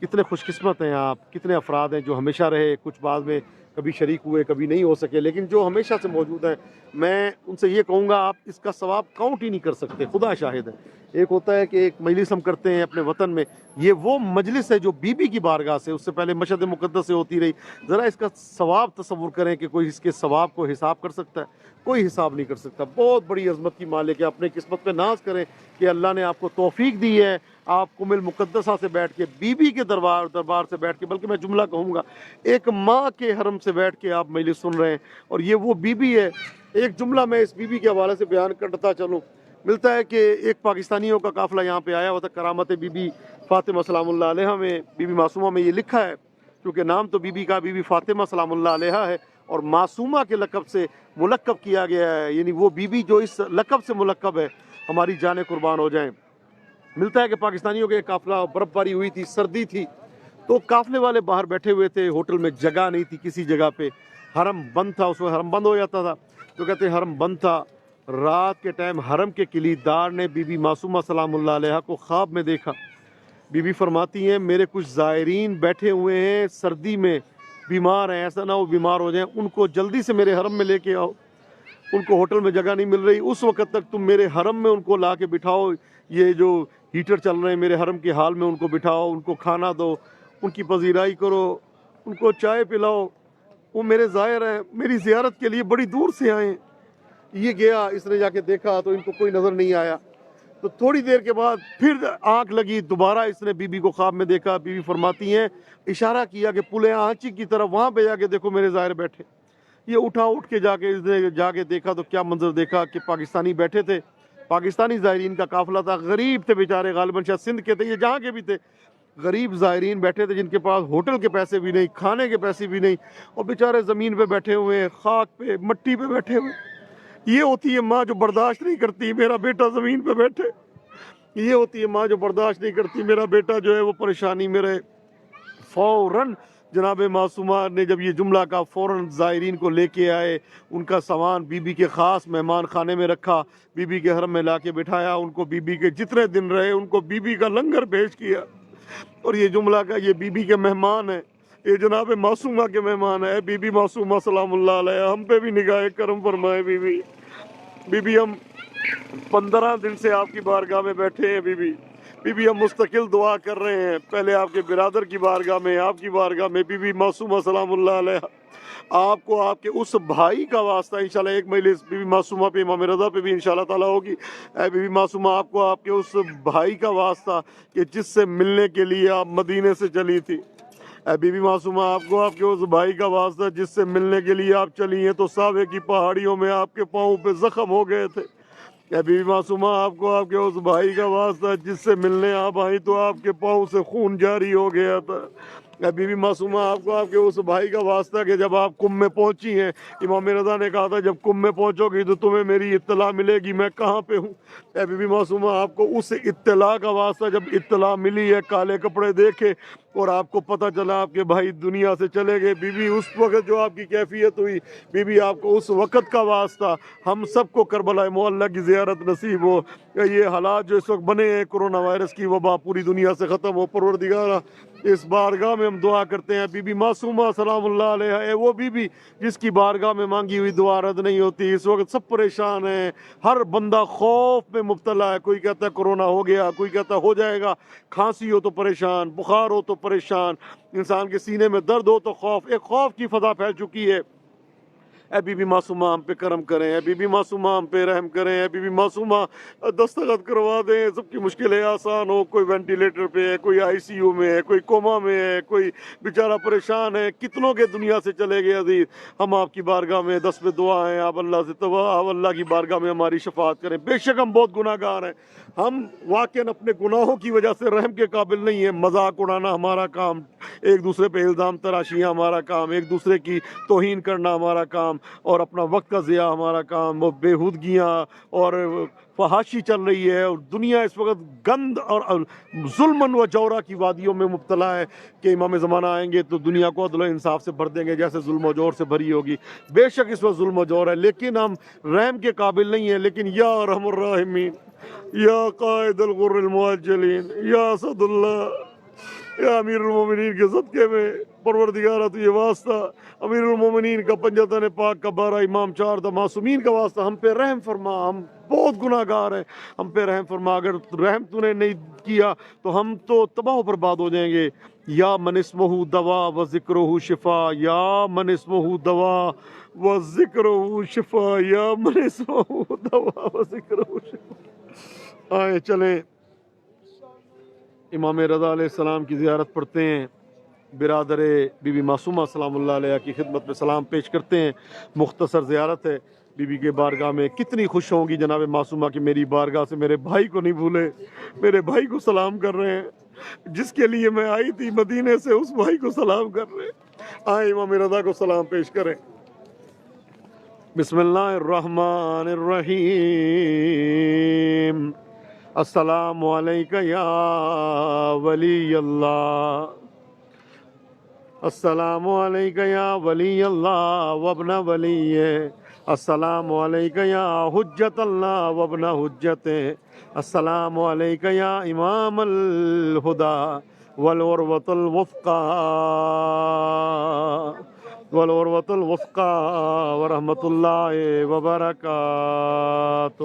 S1: کتنے خوش قسمت ہیں آپ، کتنے افراد ہیں جو ہمیشہ رہے، کچھ بعد میں کبھی شریک ہوئے کبھی نہیں ہو سکے، لیکن جو ہمیشہ سے موجود ہیں میں ان سے یہ کہوں گا آپ اس کا ثواب کاؤنٹ ہی نہیں کر سکتے، خدا شاہد ہے۔ ایک ہوتا ہے کہ ایک مجلس ہم کرتے ہیں اپنے وطن میں، یہ وہ مجلس ہے جو بی بی کی بارگاہ سے، اس سے پہلے مشہد مقدس سے ہوتی رہی۔ ذرا اس کا ثواب تصور کریں کہ کوئی اس کے ثواب کو حساب کر سکتا ہے؟ کوئی حساب نہیں کر سکتا۔ بہت بڑی عظمت کی مالک ہے، اپنے قسمت پہ ناز کریں کہ اللہ نے آپ کو توفیق دی ہے، آپ کم المقدسہ سے بیٹھ کے، بی بی کے دربار سے بیٹھ کے، بلکہ میں جملہ کہوں گا ایک ماں کے حرم سے بیٹھ کے آپ مجلس سن رہے ہیں، اور یہ وہ بی بی ہے۔ ایک جملہ میں اس بی بی کے حوالے سے بیان کرتا چلوں۔ ملتا ہے کہ ایک پاکستانیوں کا قافلہ یہاں پہ آیا ہوا تھا، کرامت بی بی فاطمہ سلام اللہ علیہ میں، بی بی معصومہ میں یہ لکھا ہے، کیونکہ نام تو بی بی کا بی بی فاطمہ سلام اللہ علیہ ہے اور معصومہ کے لقب سے ملقب کیا گیا ہے، یعنی وہ بی بی جو اس لقب سے ملقب ہے، ہماری جانیں قربان ہو جائیں۔ ملتا ہے کہ پاکستانیوں کے ایک قافلہ، برف باری ہوئی تھی، سردی تھی، تو قافلے والے باہر بیٹھے ہوئے تھے، ہوٹل میں جگہ نہیں تھی کسی جگہ پہ، حرم بند تھا، اس میں حرم بند ہو جاتا تھا، تو کہتے ہیں حرم بند تھا۔ رات کے ٹائم حرم کے کلیدار نے بی بی معصومہ سلام اللہ علیہ کو خواب میں دیکھا۔ بی بی فرماتی ہیں میرے کچھ زائرین بیٹھے ہوئے ہیں سردی میں، بیمار ہیں، ایسا نہ ہو بیمار ہو جائیں، ان کو جلدی سے میرے حرم میں لے کے آؤ، ان کو ہوٹل میں جگہ نہیں مل رہی، اس وقت تک تم میرے حرم میں ان کو لا کے بٹھاؤ، یہ جو ہیٹر چل رہے ہیں میرے حرم کے حال میں ان کو بٹھاؤ، ان کو کھانا دو، ان کی پذیرائی کرو، ان کو چائے پلاؤ، وہ میرے زائر ہیں، میری زیارت کے لیے بڑی دور سے آئے ہیں۔ یہ گیا، اس نے جا کے دیکھا تو ان کو کوئی نظر نہیں آیا، تو تھوڑی دیر کے بعد پھر آنکھ لگی، دوبارہ اس نے بی بی کو خواب میں دیکھا۔ بی بی فرماتی ہیں اشارہ کیا کہ پل آنچی کی طرف، وہاں پہ جا کے دیکھو میرے زائر بیٹھے۔ یہ اٹھا، اٹھ کے جا کے اس نے جا کے دیکھا تو کیا منظر دیکھا کہ پاکستانی بیٹھے تھے، پاکستانی زائرین کا قافلہ تھا، غریب تھے بیچارے، غالباً شاید سندھ کے تھے، یہ جہاں کے بھی تھے، غریب زائرین بیٹھے تھے جن کے پاس ہوٹل کے پیسے بھی نہیں، کھانے کے پیسے بھی نہیں، اور بیچارے زمین پہ بیٹھے ہوئے ہیں، خاک پہ، مٹی پہ بیٹھے ہوئے۔ یہ ہوتی ہے ماں جو برداشت نہیں کرتی میرا بیٹا زمین پہ بیٹھے، یہ ہوتی ہے ماں جو برداشت نہیں کرتی میرا بیٹا جو ہے وہ پریشانی میں رہے۔ فوراً جناب معصومہ نے جب یہ جملہ کہا، فوراً زائرین کو لے کے آئے، ان کا سامان بی بی کے خاص مہمان خانے میں رکھا، بی بی کے حرم میں لا کے بٹھایا، ان کو بی بی کے جتنے دن رہے ان کو بی بی کا لنگر پیش کیا، اور یہ جملہ کا یہ بی بی کے مہمان ہے، یہ جناب معصومہ کے مہمان ہے۔ بی بی معصومہ سلام اللہ علیہ، ہم پہ بھی نگاہ کرم فرمائے بی بی۔ بی بی ہم 15 دن سے آپ کی بارگاہ میں بیٹھے ہیں بی بی، بی بی ہم مستقل دعا کر رہے ہیں، پہلے آپ کے برادر کی بارگاہ میں، آپ کی بارگاہ میں، بی بی معصومہ سلام اللہ علیہ، آپ کو آپ کے اس بھائی کا واسطہ انشاءاللہ ایک مجلس بی بی معصومہ پہ، امام رضا پہ بھی انشاءاللہ تعالیٰ ہوگی۔ اے بی بی معصومہ، آپ کو آپ کے اس بھائی کا واسطہ کہ جس سے ملنے کے لیے آپ مدینے سے چلی تھی، اے بی بی معصومہ، آپ کو آپ کے اس بھائی کا واسطہ جس سے ملنے کے لیے آپ چلی ہیں تو ساوے کی پہاڑیوں میں آپ کے پاؤں پہ زخم ہو گئے تھے، اے بی بی معصومہ، آپ کو آپ کے اس بھائی کا واسطہ جس سے ملنے آپ آئی تو آپ کے پاؤں سے خون جاری ہو گیا تھا، اے بی بی معصومہ، آپ کو آپ کے اس بھائی کا واسطہ کہ جب آپ کم میں پہنچی ہیں، امام رضا نے کہا تھا جب کم میں پہنچو گی تو تمہیں میری اطلاع ملے گی میں کہاں پہ ہوں، اے بی بی معصومہ، آپ کو اس اطلاع کا واسطہ جب اطلاع ملی ہے، کالے کپڑے دیکھے اور آپ کو پتہ چلا آپ کے بھائی دنیا سے چلے گئے، بی بی اس وقت جو آپ کی کیفیت ہوئی، بی بی آپ کو اس وقت کا واسطہ، ہم سب کو کربلا معلیٰ کی زیارت نصیب ہو، یہ حالات جو اس وقت بنے ہیں، کرونا وائرس کی وبا پوری دنیا سے ختم ہو، پروردگارہ اس بارگاہ میں ہم دعا کرتے ہیں بی بی معصومہ سلام اللہ علیہ، اے وہ بی بی جس کی بارگاہ میں مانگی ہوئی دعا رد نہیں ہوتی، اس وقت سب پریشان ہیں، ہر بندہ خوف میں مبتلا ہے، کوئی کہتا ہے کرونا ہو گیا، کوئی کہتا ہے ہو جائے گا، کھانسی ہو تو پریشان، بخار ہو تو پریشان، انسان کے سینے میں درد ہو تو خوف، ایک خوف کی فضا پھیل چکی ہے۔ اے بی بی معصومہ ہم پہ کرم کریں، اے بی بی معصومہ ہم پہ رحم کریں، اے بی بی معصومہ دستخط کروا دیں، سب کی مشکلیں آسان ہو. کوئی وینٹیلیٹر پہ ہے، کوئی آئی سی یو میں ہے، کوئی کوما میں ہے، کوئی بیچارہ پریشان ہے، کتنوں کے دنیا سے چلے گئے عزیز. ہم آپ کی بارگاہ میں دس پہ دعا ہیں، آپ اللہ سے آپ اللہ کی بارگاہ میں ہماری شفاعت کریں. بے شک ہم بہت گناہ گار ہیں، ہم واقعاً اپنے گناہوں کی وجہ سے رحم کے قابل نہیں ہیں. مذاق اڑانا ہمارا کام، ایک دوسرے پہ الزام تراشیاں ہمارا کام، ایک دوسرے کی توہین کرنا ہمارا کام، اور اپنا وقت کا ضیاع ہمارا کام. وہ بےہودگیاں اور فحاشی چل رہی ہے، اور دنیا اس وقت گند اور ظلم و جورا کی وادیوں میں مبتلا ہے کہ امام زمانہ آئیں گے تو دنیا کو عدل و انصاف سے بھر دیں گے جیسے ظلم و جور سے بھری ہوگی. بے شک اس وقت ظلم و جور ہے، لیکن ہم رحم کے قابل نہیں ہیں. لیکن یا ارحم الراحمین، یا قائد الغر المعجلین، یا اسد اللہ، یا امیر المومنین کے صدقے میں پروردگارہ تو یہ واسطہ امیر المومنین کا پنجتن پاک کا 12 امام 4 معصومین کا واسطہ ہم پہ رحم فرما. ہم بہت گناہ گار ہیں، ہم پہ رحم فرما. اگر رحم تو نے نہیں کیا تو ہم تو تباہ و برباد ہو جائیں گے. یا من اسمہ دوا و ذکرہ شفا، یا من اسمہ دوا و ذکرہ شفا، یا من اسمہ دوا و ذکرہ شفا. آئیں چلیں امام رضا علیہ السلام کی زیارت پڑھتے ہیں. برادر بی بی معصومہ سلام اللہ علیہ کی خدمت میں سلام پیش کرتے ہیں. مختصر زیارت ہے بی بی کے بارگاہ میں. کتنی خوش ہوں گی جناب معصومہ کہ میری بارگاہ سے میرے بھائی کو نہیں بھولے، میرے بھائی کو سلام کر رہے ہیں. جس کے لیے میں آئی تھی مدینے سے، اس بھائی کو سلام کر رہے ہیں. آئیں امام رضا کو سلام پیش کریں. بسم اللہ الرحمن الرحیم. السلام علیکہ یا ولی اللہ، السلام علیکہ یا ولی اللہ وابن ولی، السلام علیکہ یا حجت اللہ وابن حجت، السلام علیکہ یا امام الہدی والعروۃ الوثقی والعروۃ الوثقی ورحمۃ اللہ وبرکاتہ.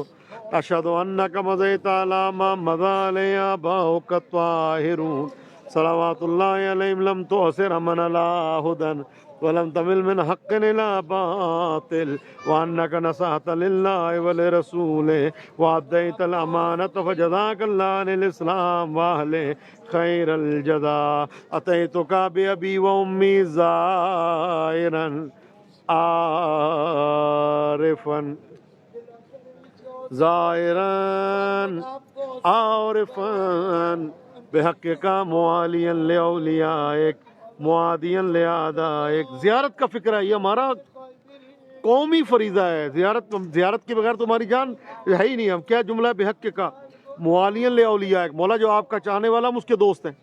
S1: اشہد انک مضیت علی ما مضی علیہ آباؤک الطاہرون صلوات اللہ علیہم لم تعسر من علی ہدی ولم تمل من حق الی باطل وانک نصحت للہ ولرسولہ وادیت الامانۃ فجزاک اللہ عن الاسلام واہلہ خیر الجزاء. اتیتک بابی و امی زائرا عارفا زائران عارفان بحق کا معالیا لأولیائک معادیا لأعدائک. زیارت کا فکر ہے، یہ ہمارا قومی فریضہ ہے. زیارت کے بغیر تمہاری جان ہے ہی نہیں. ہم کیا جملہ ہے بحق کا معالیا لأولیائک. مولا جو آپ کا چاہنے والا ہم اس کے دوست ہیں،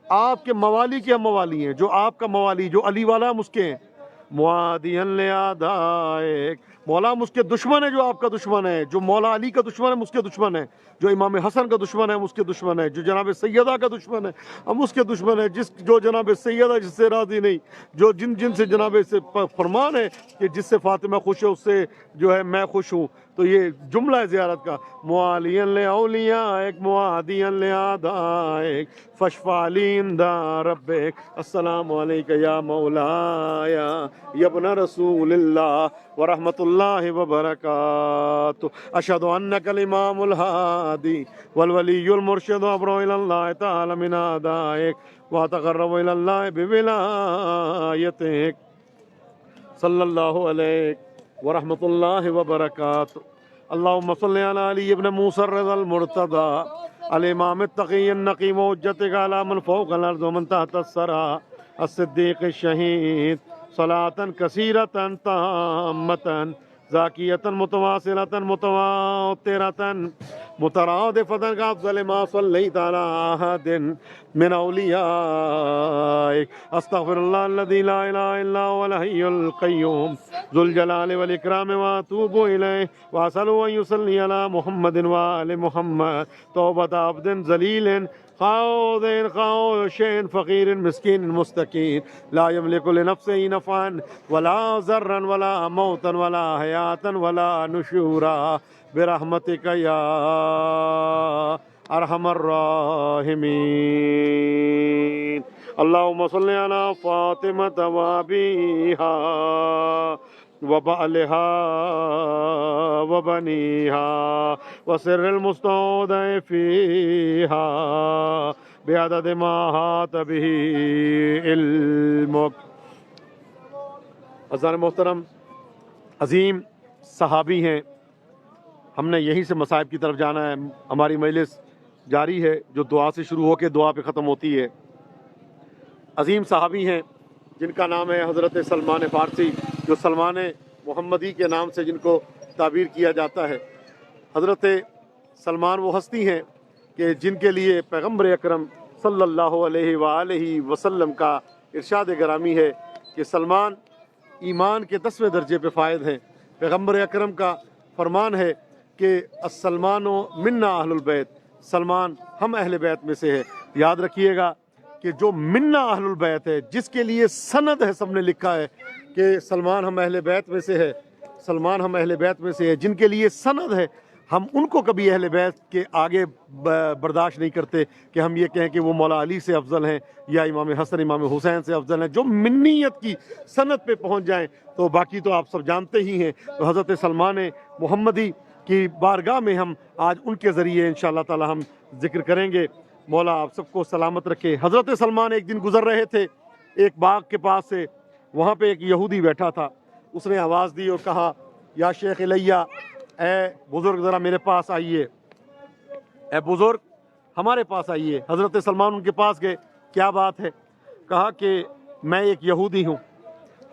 S1: آپ کے موالی کے ہم موالی ہیں. جو آپ کا موالی جو علی والا ہم اس کے ہیں. معادیا لأعدائک، مولا ہم اس کے دشمن ہیں جو آپ کا دشمن ہے. جو مولا علی کا دشمن ہے ہم اس کے دشمن ہیں. جو امام حسن کا دشمن ہے ہم اس کے دشمن ہیں. جو جناب سیدہ کا دشمن ہے ہم اس کے دشمن ہیں. جو جناب سیدہ جس سے راضی نہیں، جو جن سے جناب سے فرمان ہے کہ جس سے فاطمہ خوش ہے اس سے جو ہے میں خوش ہوں. تو یہ جملہ ہے زیارت کا. معالیا لأولیائک معادیا لأعدائک فاشفع لی عند ربک. السلام علیکہ یا مولایا یا ابن رسول اللہ ورحمۃ اللہ وبرکاتہ. اشہد انک الامام الہادی والولی المرشد ابرو الی اللہ تعالی من اعدائک واتقرب الی اللہ بولایتک. صلی اللہ علیہ ورحمۃ اللہ وبرکاتہ. اللہم صلی علی علی ابن موسیٰ الرضا المرتضی الامام التقی النقی وحجتک علی من فوق الارض ومن تحت الثری الصدیق الشہید صلاة کثیرة تامة ذاکیة متواصلة متواترة مترادفة كأفضل ما صلیت علی احد من اولیائک. استغفر اللہ الذی لا الہ الا هو الحی القیوم ذو الجلال والاکرام واتوب الیہ واسأل ان یصلی علی محمد وآل محمد توبۃ عبد ذلیل خاوش فقیر مسکین مستکین لا یملک لنفسه نفعا ولا ضرا ولا موتا ولا حیاتا ولا نشورا برحمتک یا ارحم الراحمین. اللہم صلی علی فاطمہ و ابیہا وبألها وبنيها وسر المستودع فيها بعدد ما أحاط به علمك۔ حضرات محترم، عظیم صحابی ہیں، ہم نے یہیں سے مصائب کی طرف جانا ہے۔ ہماری مجلس جاری ہے جو دعا سے شروع ہو کے دعا پہ ختم ہوتی ہے۔ عظیم صحابی ہیں جن کا نام ہے حضرت سلمان فارسی، جو سلمان محمدی کے نام سے جن کو تعبیر کیا جاتا ہے۔ حضرت سلمان وہ ہستی ہیں کہ جن کے لیے پیغمبر اکرم صلی اللہ علیہ وآلہ وسلم کا ارشاد گرامی ہے کہ سلمان ایمان کے 10ویں درجے پہ فائد ہیں۔ پیغمبر اکرم کا فرمان ہے کہ السلمان منا اہل البیت، سلمان ہم اہل بیت میں سے ہے۔ یاد رکھیے گا کہ جو منا اہل البیت ہے، جس کے لیے سند ہے، سب نے لکھا ہے کہ سلمان ہم اہل بیت میں سے ہے، سلمان ہم اہل بیت میں سے ہے، جن کے لیے سند ہے، ہم ان کو کبھی اہل بیت کے آگے برداشت نہیں کرتے کہ ہم یہ کہیں کہ وہ مولا علی سے افضل ہیں یا امام حسن امام حسین سے افضل ہیں۔ جو منیت کی سند پہ پہنچ جائیں تو باقی تو آپ سب جانتے ہی ہیں۔ تو حضرت سلمان محمدی کی بارگاہ میں ہم آج ان کے ذریعے انشاءاللہ تعالی ہم ذکر کریں گے۔ مولا آپ سب کو سلامت رکھے۔ حضرت سلمان ایک دن گزر رہے تھے ایک باغ کے پاس سے، وہاں پہ ایک یہودی بیٹھا تھا۔ اس نے آواز دی اور کہا یا شیخ الیہ، اے بزرگ ذرا میرے پاس آئیے، اے بزرگ ہمارے پاس آئیے۔ حضرت سلمان ان کے پاس گئے، کیا بات ہے؟ کہا کہ میں ایک یہودی ہوں،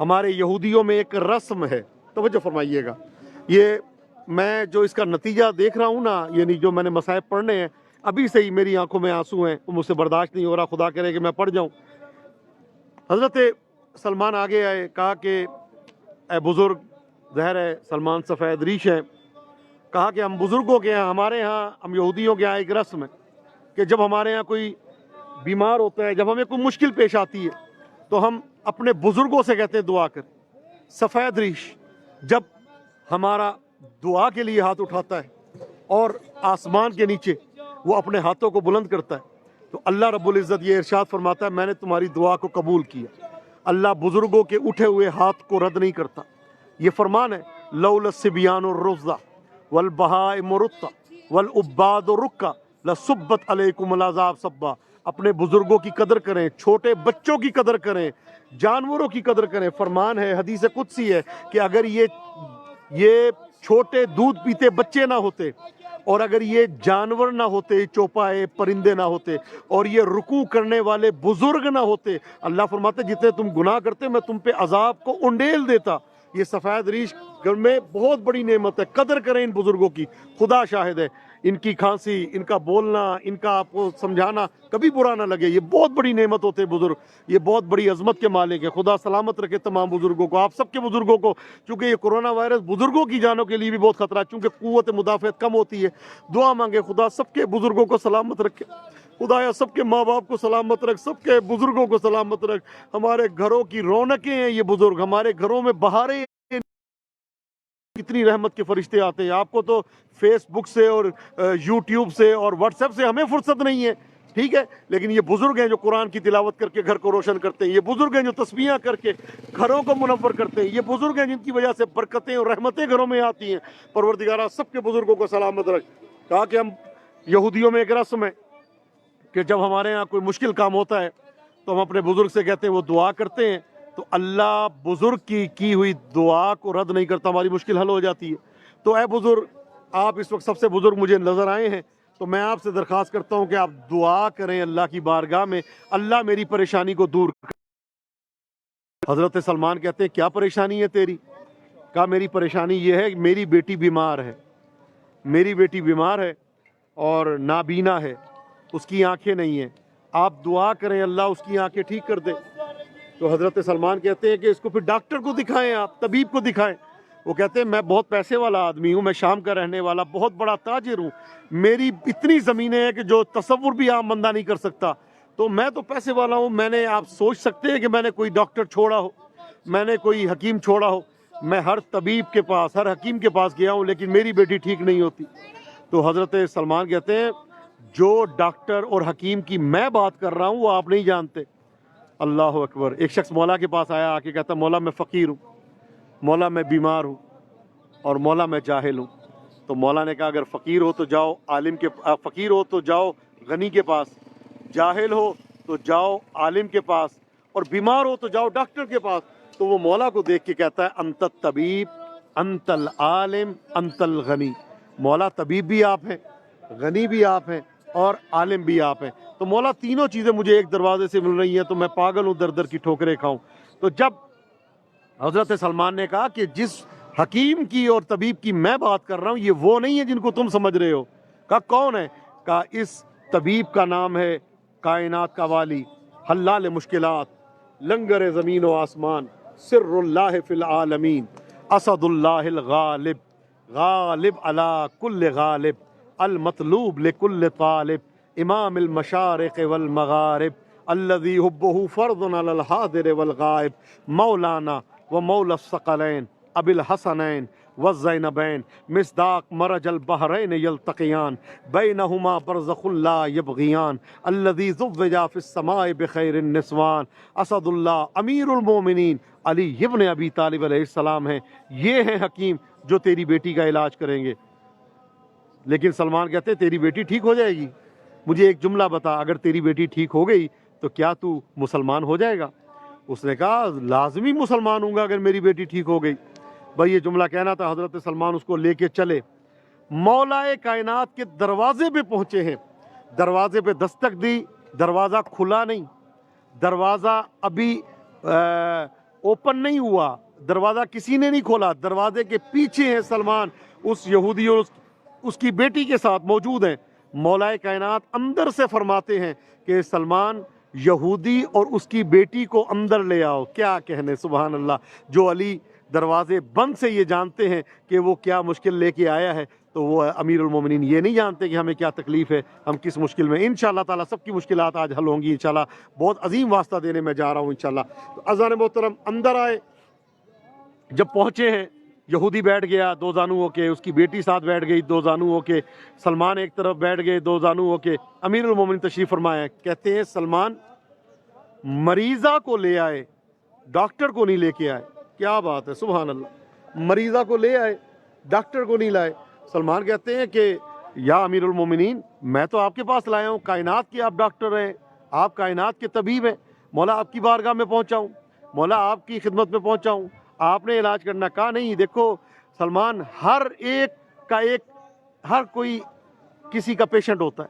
S1: ہمارے یہودیوں میں ایک رسم ہے، توجہ فرمائیے گا، یہ میں جو اس کا نتیجہ دیکھ رہا ہوں نا، یعنی جو میں نے مصائب پڑھنے ہیں، ابھی سے ہی میری آنکھوں میں آنسو ہیں، مجھ سے برداشت نہیں ہو رہا، خدا کرے کہ میں پڑھ جاؤں۔ حضرت سلمان آگے آئے، کہا کہ اے بزرگ، ظاہر ہے سلمان سفید ریش ہیں، کہا کہ ہم بزرگوں کے ہاں، ہمارے ہاں، ہم یہودیوں کے ہاں ایک رسم ہے کہ جب ہمارے ہاں کوئی بیمار ہوتا ہے، جب ہمیں کوئی مشکل پیش آتی ہے تو ہم اپنے بزرگوں سے کہتے ہیں دعا کر۔ سفید ریش جب ہمارا دعا کے لیے ہاتھ اٹھاتا ہے اور آسمان کے نیچے وہ اپنے ہاتھوں کو بلند کرتا ہے تو اللہ رب العزت یہ ارشاد فرماتا ہے میں نے تمہاری دعا کو قبول کیا۔ اللہ بزرگوں کے اٹھے ہوئے ہاتھ کو رد نہیں کرتا۔ یہ فرمان ہے لولا الصبیان الرضع والبہائم رطا والعباد رکا لصبت علیکم العذاب صبا۔ اپنے بزرگوں کی قدر کریں، چھوٹے بچوں کی قدر کریں، جانوروں کی قدر کریں۔ فرمان ہے، حدیث قدسی ہے کہ اگر یہ چھوٹے دودھ پیتے بچے نہ ہوتے، اور اگر یہ جانور نہ ہوتے، چوپائے پرندے نہ ہوتے، اور یہ رکوع کرنے والے بزرگ نہ ہوتے، اللہ فرماتے جتنے تم گناہ کرتے میں تم پہ عذاب کو انڈیل دیتا۔ یہ سفید ریش گھر میں بہت بڑی نعمت ہے، قدر کریں ان بزرگوں کی۔ خدا شاہد ہے، ان کی کھانسی، ان کا بولنا، ان کا آپ کو سمجھانا کبھی برا نہ لگے۔ یہ بہت بڑی نعمت ہوتے بزرگ، یہ بہت بڑی عظمت کے مالک ہے۔ خدا سلامت رکھے تمام بزرگوں کو، آپ سب کے بزرگوں کو، چونکہ یہ کرونا وائرس بزرگوں کی جانوں کے لیے بھی بہت خطرہ ہے، چونکہ قوت مدافعت کم ہوتی ہے۔ دعا مانگے خدا سب کے بزرگوں کو سلامت رکھے، خدایا سب کے ماں باپ کو سلامت رکھ، سب کے بزرگوں کو سلامت رکھ۔ ہمارے گھروں کی رونقیں ہیں یہ بزرگ، ہمارے گھروں میں بہاریں، کتنی رحمت کے فرشتے آتے ہیں۔ آپ کو تو فیس بک سے اور یوٹیوب سے اور واٹس ایپ سے ہمیں فرصت نہیں ہے، ٹھیک ہے، لیکن یہ بزرگ ہیں جو قرآن کی تلاوت کر کے گھر کو روشن کرتے ہیں، یہ بزرگ ہیں جو تسبیحاں کر کے گھروں کو منور کرتے ہیں، یہ بزرگ ہیں جن کی وجہ سے برکتیں اور رحمتیں گھروں میں آتی ہیں۔ پروردگارہ سب کے بزرگوں کو سلامت رکھ۔ کہا کہ ہم یہودیوں میں ایک رسم ہے کہ جب ہمارے ہاں کوئی مشکل کام ہوتا ہے تو ہم اپنے بزرگ سے کہتے ہیں، وہ دعا کرتے ہیں تو اللہ بزرگ کی ہوئی دعا کو رد نہیں کرتا، ہماری مشکل حل ہو جاتی ہے۔ تو اے بزرگ، آپ اس وقت سب سے بزرگ مجھے نظر آئے ہیں، تو میں آپ سے درخواست کرتا ہوں کہ آپ دعا کریں اللہ کی بارگاہ میں، اللہ میری پریشانی کو دور کرے۔ حضرت سلمان کہتے ہیں کیا پریشانی ہے تیری؟ کہا میری پریشانی یہ ہے کہ میری بیٹی بیمار ہے، میری بیٹی بیمار ہے اور نابینا ہے، اس کی آنکھیں نہیں ہیں، آپ دعا کریں اللہ اس کی آنکھیں ٹھیک کر دے۔ تو حضرت سلمان کہتے ہیں کہ اس کو پھر ڈاکٹر کو دکھائیں، آپ طبیب کو دکھائیں۔ وہ کہتے ہیں میں بہت پیسے والا آدمی ہوں، میں شام کا رہنے والا بہت بڑا تاجر ہوں، میری اتنی زمینیں ہیں کہ جو تصور بھی عام بندہ نہیں کر سکتا، تو میں تو پیسے والا ہوں، میں نے، آپ سوچ سکتے ہیں کہ میں نے کوئی ڈاکٹر چھوڑا ہو، میں نے کوئی حکیم چھوڑا ہو، میں ہر طبیب کے پاس، ہر حکیم کے پاس گیا ہوں، لیکن میری بیٹی ٹھیک نہیں ہوتی۔ تو حضرت سلمان کہتے ہیں جو ڈاکٹر اور حکیم کی میں بات کر رہا ہوں وہ آپ نہیں جانتے۔ اللہ اکبر۔ ایک شخص مولا کے پاس آیا، آ کے کہتا مولا میں فقیر ہوں، مولا میں بیمار ہوں اور مولا میں جاہل ہوں. تو مولا نے کہا اگر فقیر ہو تو جاؤ فقیر ہو تو جاؤ غنی کے پاس، جاہل ہو تو جاؤ عالم کے پاس، اور بیمار ہو تو جاؤ ڈاکٹر کے پاس. تو وہ مولا کو دیکھ کے کہتا ہے انت الطبیب انت العالم انت الغنی. مولا طبیب بھی آپ ہیں، غنی بھی آپ ہیں، اور عالم بھی آپ ہیں. تو مولا تینوں چیزیں مجھے ایک دروازے سے مل رہی ہیں تو میں پاگل ہوں در در کی ٹھوکریں کھاؤں. تو جب حضرت سلمان نے کہا کہ جس حکیم کی اور طبیب کی میں بات کر رہا ہوں یہ وہ نہیں ہے جن کو تم سمجھ رہے ہو. کہا کون ہے؟ کہا اس طبیب کا نام ہے کائنات کا والی، حلال مشکلات، لنگر زمین و آسمان، سر اللہ فی العالمین، اسد اللہ الغالب، غالب علی کل غالب، المطلوب لکل طالب، امام المشارق والمغارب، الذي حبه فرض علی الحاضر والغائب، مولانا و مولا الثقلین ابی الحسنین والزینبین، مصداق مرج البحرین یلتقیان، بینہما برزخ لا یبغیان، الذی زوج فی السماء بخیر النسوان، اسد اللہ امیر المومنین علی ابن ابی طالب علیہ السلام ہیں. یہ ہیں حکیم جو تیری بیٹی کا علاج کریں گے. لیکن سلمان کہتے ہیں تیری بیٹی ٹھیک ہو جائے گی؟ مجھے ایک جملہ بتا، اگر تیری بیٹی ٹھیک ہو گئی تو کیا تو مسلمان ہو جائے گا؟ اس نے کہا لازمی مسلمان ہوں گا اگر میری بیٹی ٹھیک ہو گئی. بھائی یہ جملہ کہنا تھا. حضرت سلمان اس کو لے کے چلے، مولا کائنات کے دروازے پہ پہنچے ہیں. دروازے پہ دستک دی، دروازہ کھلا نہیں، دروازہ ابھی اوپن نہیں ہوا، دروازہ کسی نے نہیں کھولا. دروازے کے پیچھے ہیں سلمان، اس یہودی اور اس کی بیٹی کے ساتھ موجود ہیں. مولا کائنات اندر سے فرماتے ہیں کہ سلمان یہودی اور اس کی بیٹی کو اندر لے آؤ. کیا کہنے، سبحان اللہ. جو علی دروازے بند سے یہ جانتے ہیں کہ وہ کیا مشکل لے کے آیا ہے، تو وہ امیر المومنین یہ نہیں جانتے کہ ہمیں کیا تکلیف ہے، ہم کس مشکل میں. انشاءاللہ تعالیٰ سب کی مشکلات آج حل ہوں گی انشاءاللہ. بہت عظیم واسطہ دینے میں جا رہا ہوں انشاءاللہ. تو اذان محترم اندر آئے. جب پہنچے ہیں یہودی بیٹھ گیا دو زانو ہو کے، اس کی بیٹی ساتھ بیٹھ گئی دو زانو ہو کے، سلمان ایک طرف بیٹھ گئے دو زانو ہو کے. امیر المومنین تشریف فرمایا. کہتے ہیں سلمان مریضہ کو لے آئے، ڈاکٹر کو نہیں لے کے آئے. کیا بات ہے، سبحان اللہ. مریضہ کو لے آئے، ڈاکٹر کو نہیں لائے. سلمان کہتے ہیں کہ یا امیر المومنین میں تو آپ کے پاس لایا ہوں، کائنات کے آپ ڈاکٹر ہیں، آپ کائنات کے طبیب ہیں. مولا آپ کی بارگاہ میں پہنچا ہوں، مولا آپ کی خدمت میں پہنچا ہوں، آپ نے علاج کرنا. کہا نہیں، دیکھو سلمان ہر کوئی کسی کا پیشنٹ ہوتا ہے،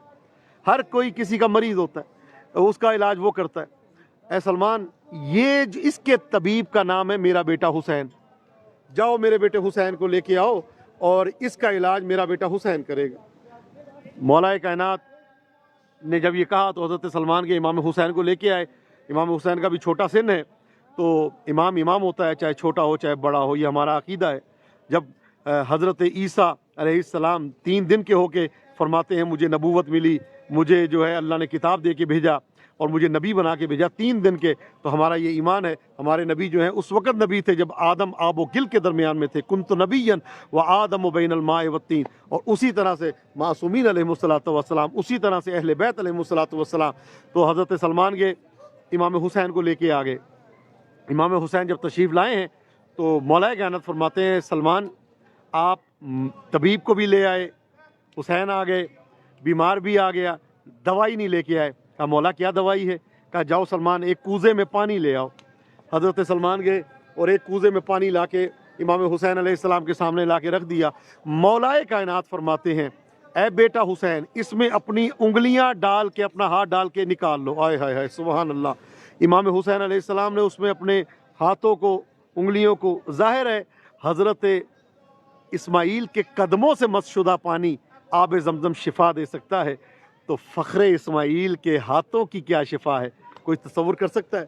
S1: ہر کوئی کسی کا مریض ہوتا ہے، اس کا علاج وہ کرتا ہے. اے سلمان یہ اس کے طبیب کا نام ہے میرا بیٹا حسین. جاؤ میرے بیٹے حسین کو لے کے آؤ اور اس کا علاج میرا بیٹا حسین کرے گا. مولا کائنات نے جب یہ کہا تو حضرت سلمان کے امام حسین کو لے کے آئے. امام حسین کا بھی چھوٹا سن ہے تو امام ہوتا ہے، چاہے چھوٹا ہو چاہے بڑا ہو، یہ ہمارا عقیدہ ہے. جب حضرت عیسیٰ علیہ السلام 3 دن کے ہو کے فرماتے ہیں مجھے نبوت ملی، مجھے جو ہے اللہ نے کتاب دے کے بھیجا اور مجھے نبی بنا کے بھیجا 3 دن کے، تو ہمارا یہ ایمان ہے. ہمارے نبی جو ہیں اس وقت نبی تھے جب آدم آب و گل کے درمیان میں تھے. کنت نبیا و آدم و بین الماء والطین. اور اسی طرح سے معصومین علیہ الصلوۃ والسلام، اسی طرح سے اہل بیت علیہ الصلوۃ والسلام. تو حضرت سلمان کے امام حسین کو لے کے آ گئے. امام حسین جب تشریف لائے ہیں تو مولا کائنات فرماتے ہیں سلمان آپ طبیب کو بھی لے آئے، حسین آ گئے، بیمار بھی آ گیا، دوائی نہیں لے کے آئے. کہا مولا کیا دوائی ہے؟ کہا جاؤ سلمان ایک کوزے میں پانی لے آؤ. حضرت سلمان گئے اور ایک کوزے میں پانی لا کے امام حسین علیہ السلام کے سامنے لا کے رکھ دیا. مولا کائنات فرماتے ہیں اے بیٹا حسین اس میں اپنی انگلیاں ڈال کے، اپنا ہاتھ ڈال کے نکال لو. آئے ہائے ہائے سبحان اللہ. امام حسین علیہ السلام نے اس میں اپنے ہاتھوں کو، انگلیوں کو، ظاہر ہے حضرت اسماعیل کے قدموں سے مس شدہ پانی آب زمزم شفا دے سکتا ہے، تو فخر اسماعیل کے ہاتھوں کی کیا شفا ہے؟ کوئی تصور کر سکتا ہے؟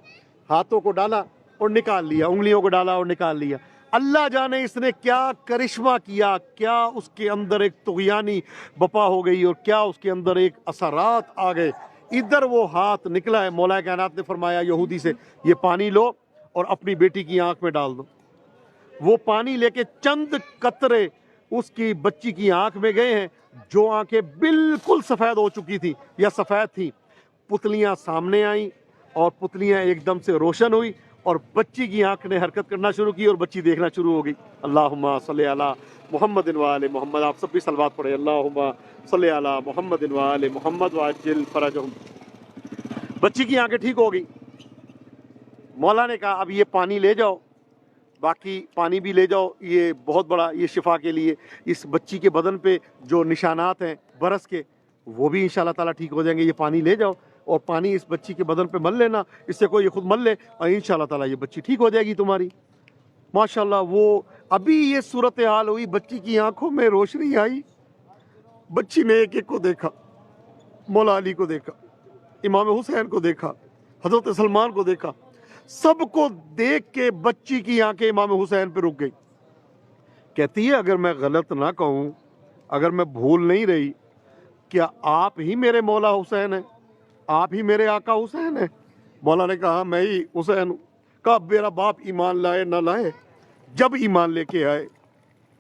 S1: ہاتھوں کو ڈالا اور نکال لیا، انگلیوں کو ڈالا اور نکال لیا. اللہ جانے اس نے کیا کرشمہ کیا، کیا اس کے اندر ایک طغیانی بپا ہو گئی اور کیا اس کے اندر ایک اثرات آ گئے. ادھر وہ ہاتھ نکلا ہے. مولا کائنات نے فرمایا یہودی سے یہ پانی لو اور اپنی بیٹی کی آنکھ میں ڈال دو. وہ پانی لے کے چند قطرے اس کی بچی کی آنکھ میں گئے ہیں، جو آنکھیں بالکل سفید ہو چکی تھی یا سفید تھیں، پتلیاں سامنے آئیں اور پتلیاں ایک دم سے روشن ہوئی اور بچی کی آنکھ نے حرکت کرنا شروع کی اور بچی دیکھنا شروع ہو گئی. اللہم صلی علی محمد وآل محمد. آپ سب بھی صلوات پڑھیں. اللہم صلی علی محمد وآل محمد وعجل فرجہم. بچی کی آنکھیں ٹھیک ہو گئی. مولا نے کہا اب یہ پانی لے جاؤ، باقی پانی بھی لے جاؤ، یہ بہت بڑا یہ شفا کے لیے. اس بچی کے بدن پہ جو نشانات ہیں برس کے وہ بھی انشاءاللہ تعالیٰ ٹھیک ہو جائیں گے. یہ پانی لے جاؤ اور پانی اس بچی کے بدن پہ مل لینا، اس سے کوئی یہ خود مل لے اور انشاءاللہ تعالیٰ یہ بچی ٹھیک ہو جائے گی تمہاری. ماشاءاللہ وہ ابھی یہ صورتحال ہوئی، بچی کی آنکھوں میں روشنی آئی. بچی نے ایک ایک کو دیکھا، مولا علی کو دیکھا، امام حسین کو دیکھا، حضرت سلمان کو دیکھا. سب کو دیکھ کے بچی کی آنکھیں امام حسین پہ رک گئی. کہتی ہے اگر میں غلط نہ کہوں، اگر میں بھول نہیں رہی، کیا آپ ہی میرے مولا حسین ہیں؟ آپ ہی میرے آقا حسین ہیں؟ مولا نے کہا میں ہی حسین ہوں. کہا میرا باپ ایمان لائے نہ لائے، جب ایمان لے کے آئے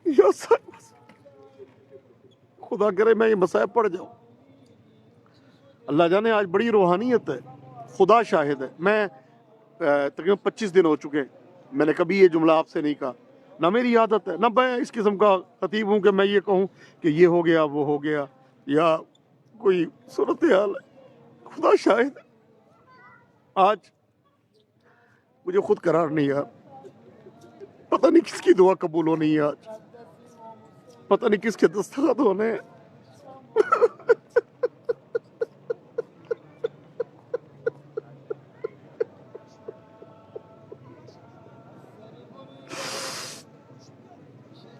S1: یا خدا کرے میں یہ مصائب پڑ جاؤں. اللہ جانے آج بڑی روحانیت ہے، خدا شاہد ہے. میں تقریباً 25 دن ہو چکے ہیں، میں نے کبھی یہ جملہ آپ سے نہیں کہا، نہ میری عادت ہے، نہ میں اس قسم کا خطیب ہوں کہ میں یہ کہوں کہ یہ ہو گیا وہ ہو گیا یا کوئی صورتحال ہے. خدا شاہد ہے آج مجھے خود قرار نہیں ہے. پتہ نہیں کس کی دعا قبول ہونی ہے آج، پتہ نہیں کس کے دستخط ہونے ہیں.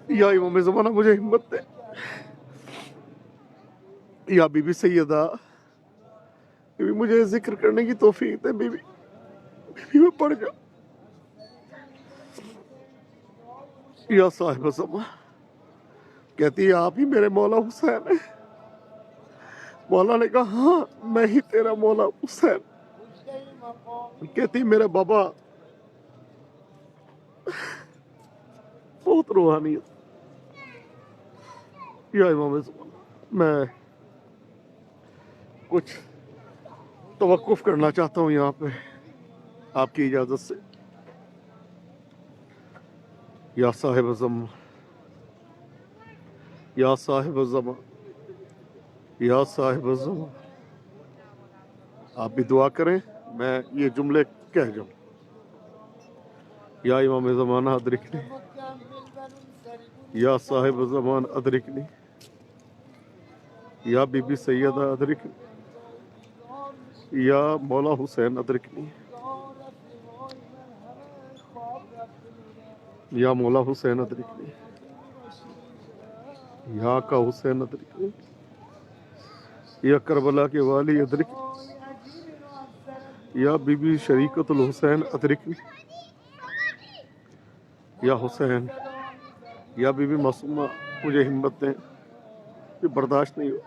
S1: یا امام زمانہ مجھے ہمت دے، یا بی بی سیدہ بی بی مجھے ذکر کرنے کی توفیق دے. بی بی میں پڑھ جاؤں. یا صاحب زمان کہتی ہے آپ ہی میرے مولا حسین ہیں؟ مولا نے کہا ہاں میں ہی تیرا مولا حسین. کہتی میرا بابا بہت روحانیت. یا امام زمان میں کچھ توقف کرنا چاہتا ہوں یہاں پہ آپ کی اجازت سے. یا صاحب زمان، یا صاحب زمان، یا صاحب زمان، آپ بھی دعا کریں میں یہ جملے کہہ جاؤں. یا امام زمانہ ادرکنی، یا صاحب زمان ادرکنی، یا بی بی سیدہ ادرکنی، یا مولا حسین ادرکنی، یا مولا حسین ادرکنی، یا آقا حسین ادرکنی، یا کربلا کے والی ادرکنی، یا بی بی شریکت الحسین ادرکنی، یا حسین، یا بی بی معصومہ مجھے ہمت دیں، یہ برداشت نہیں ہو.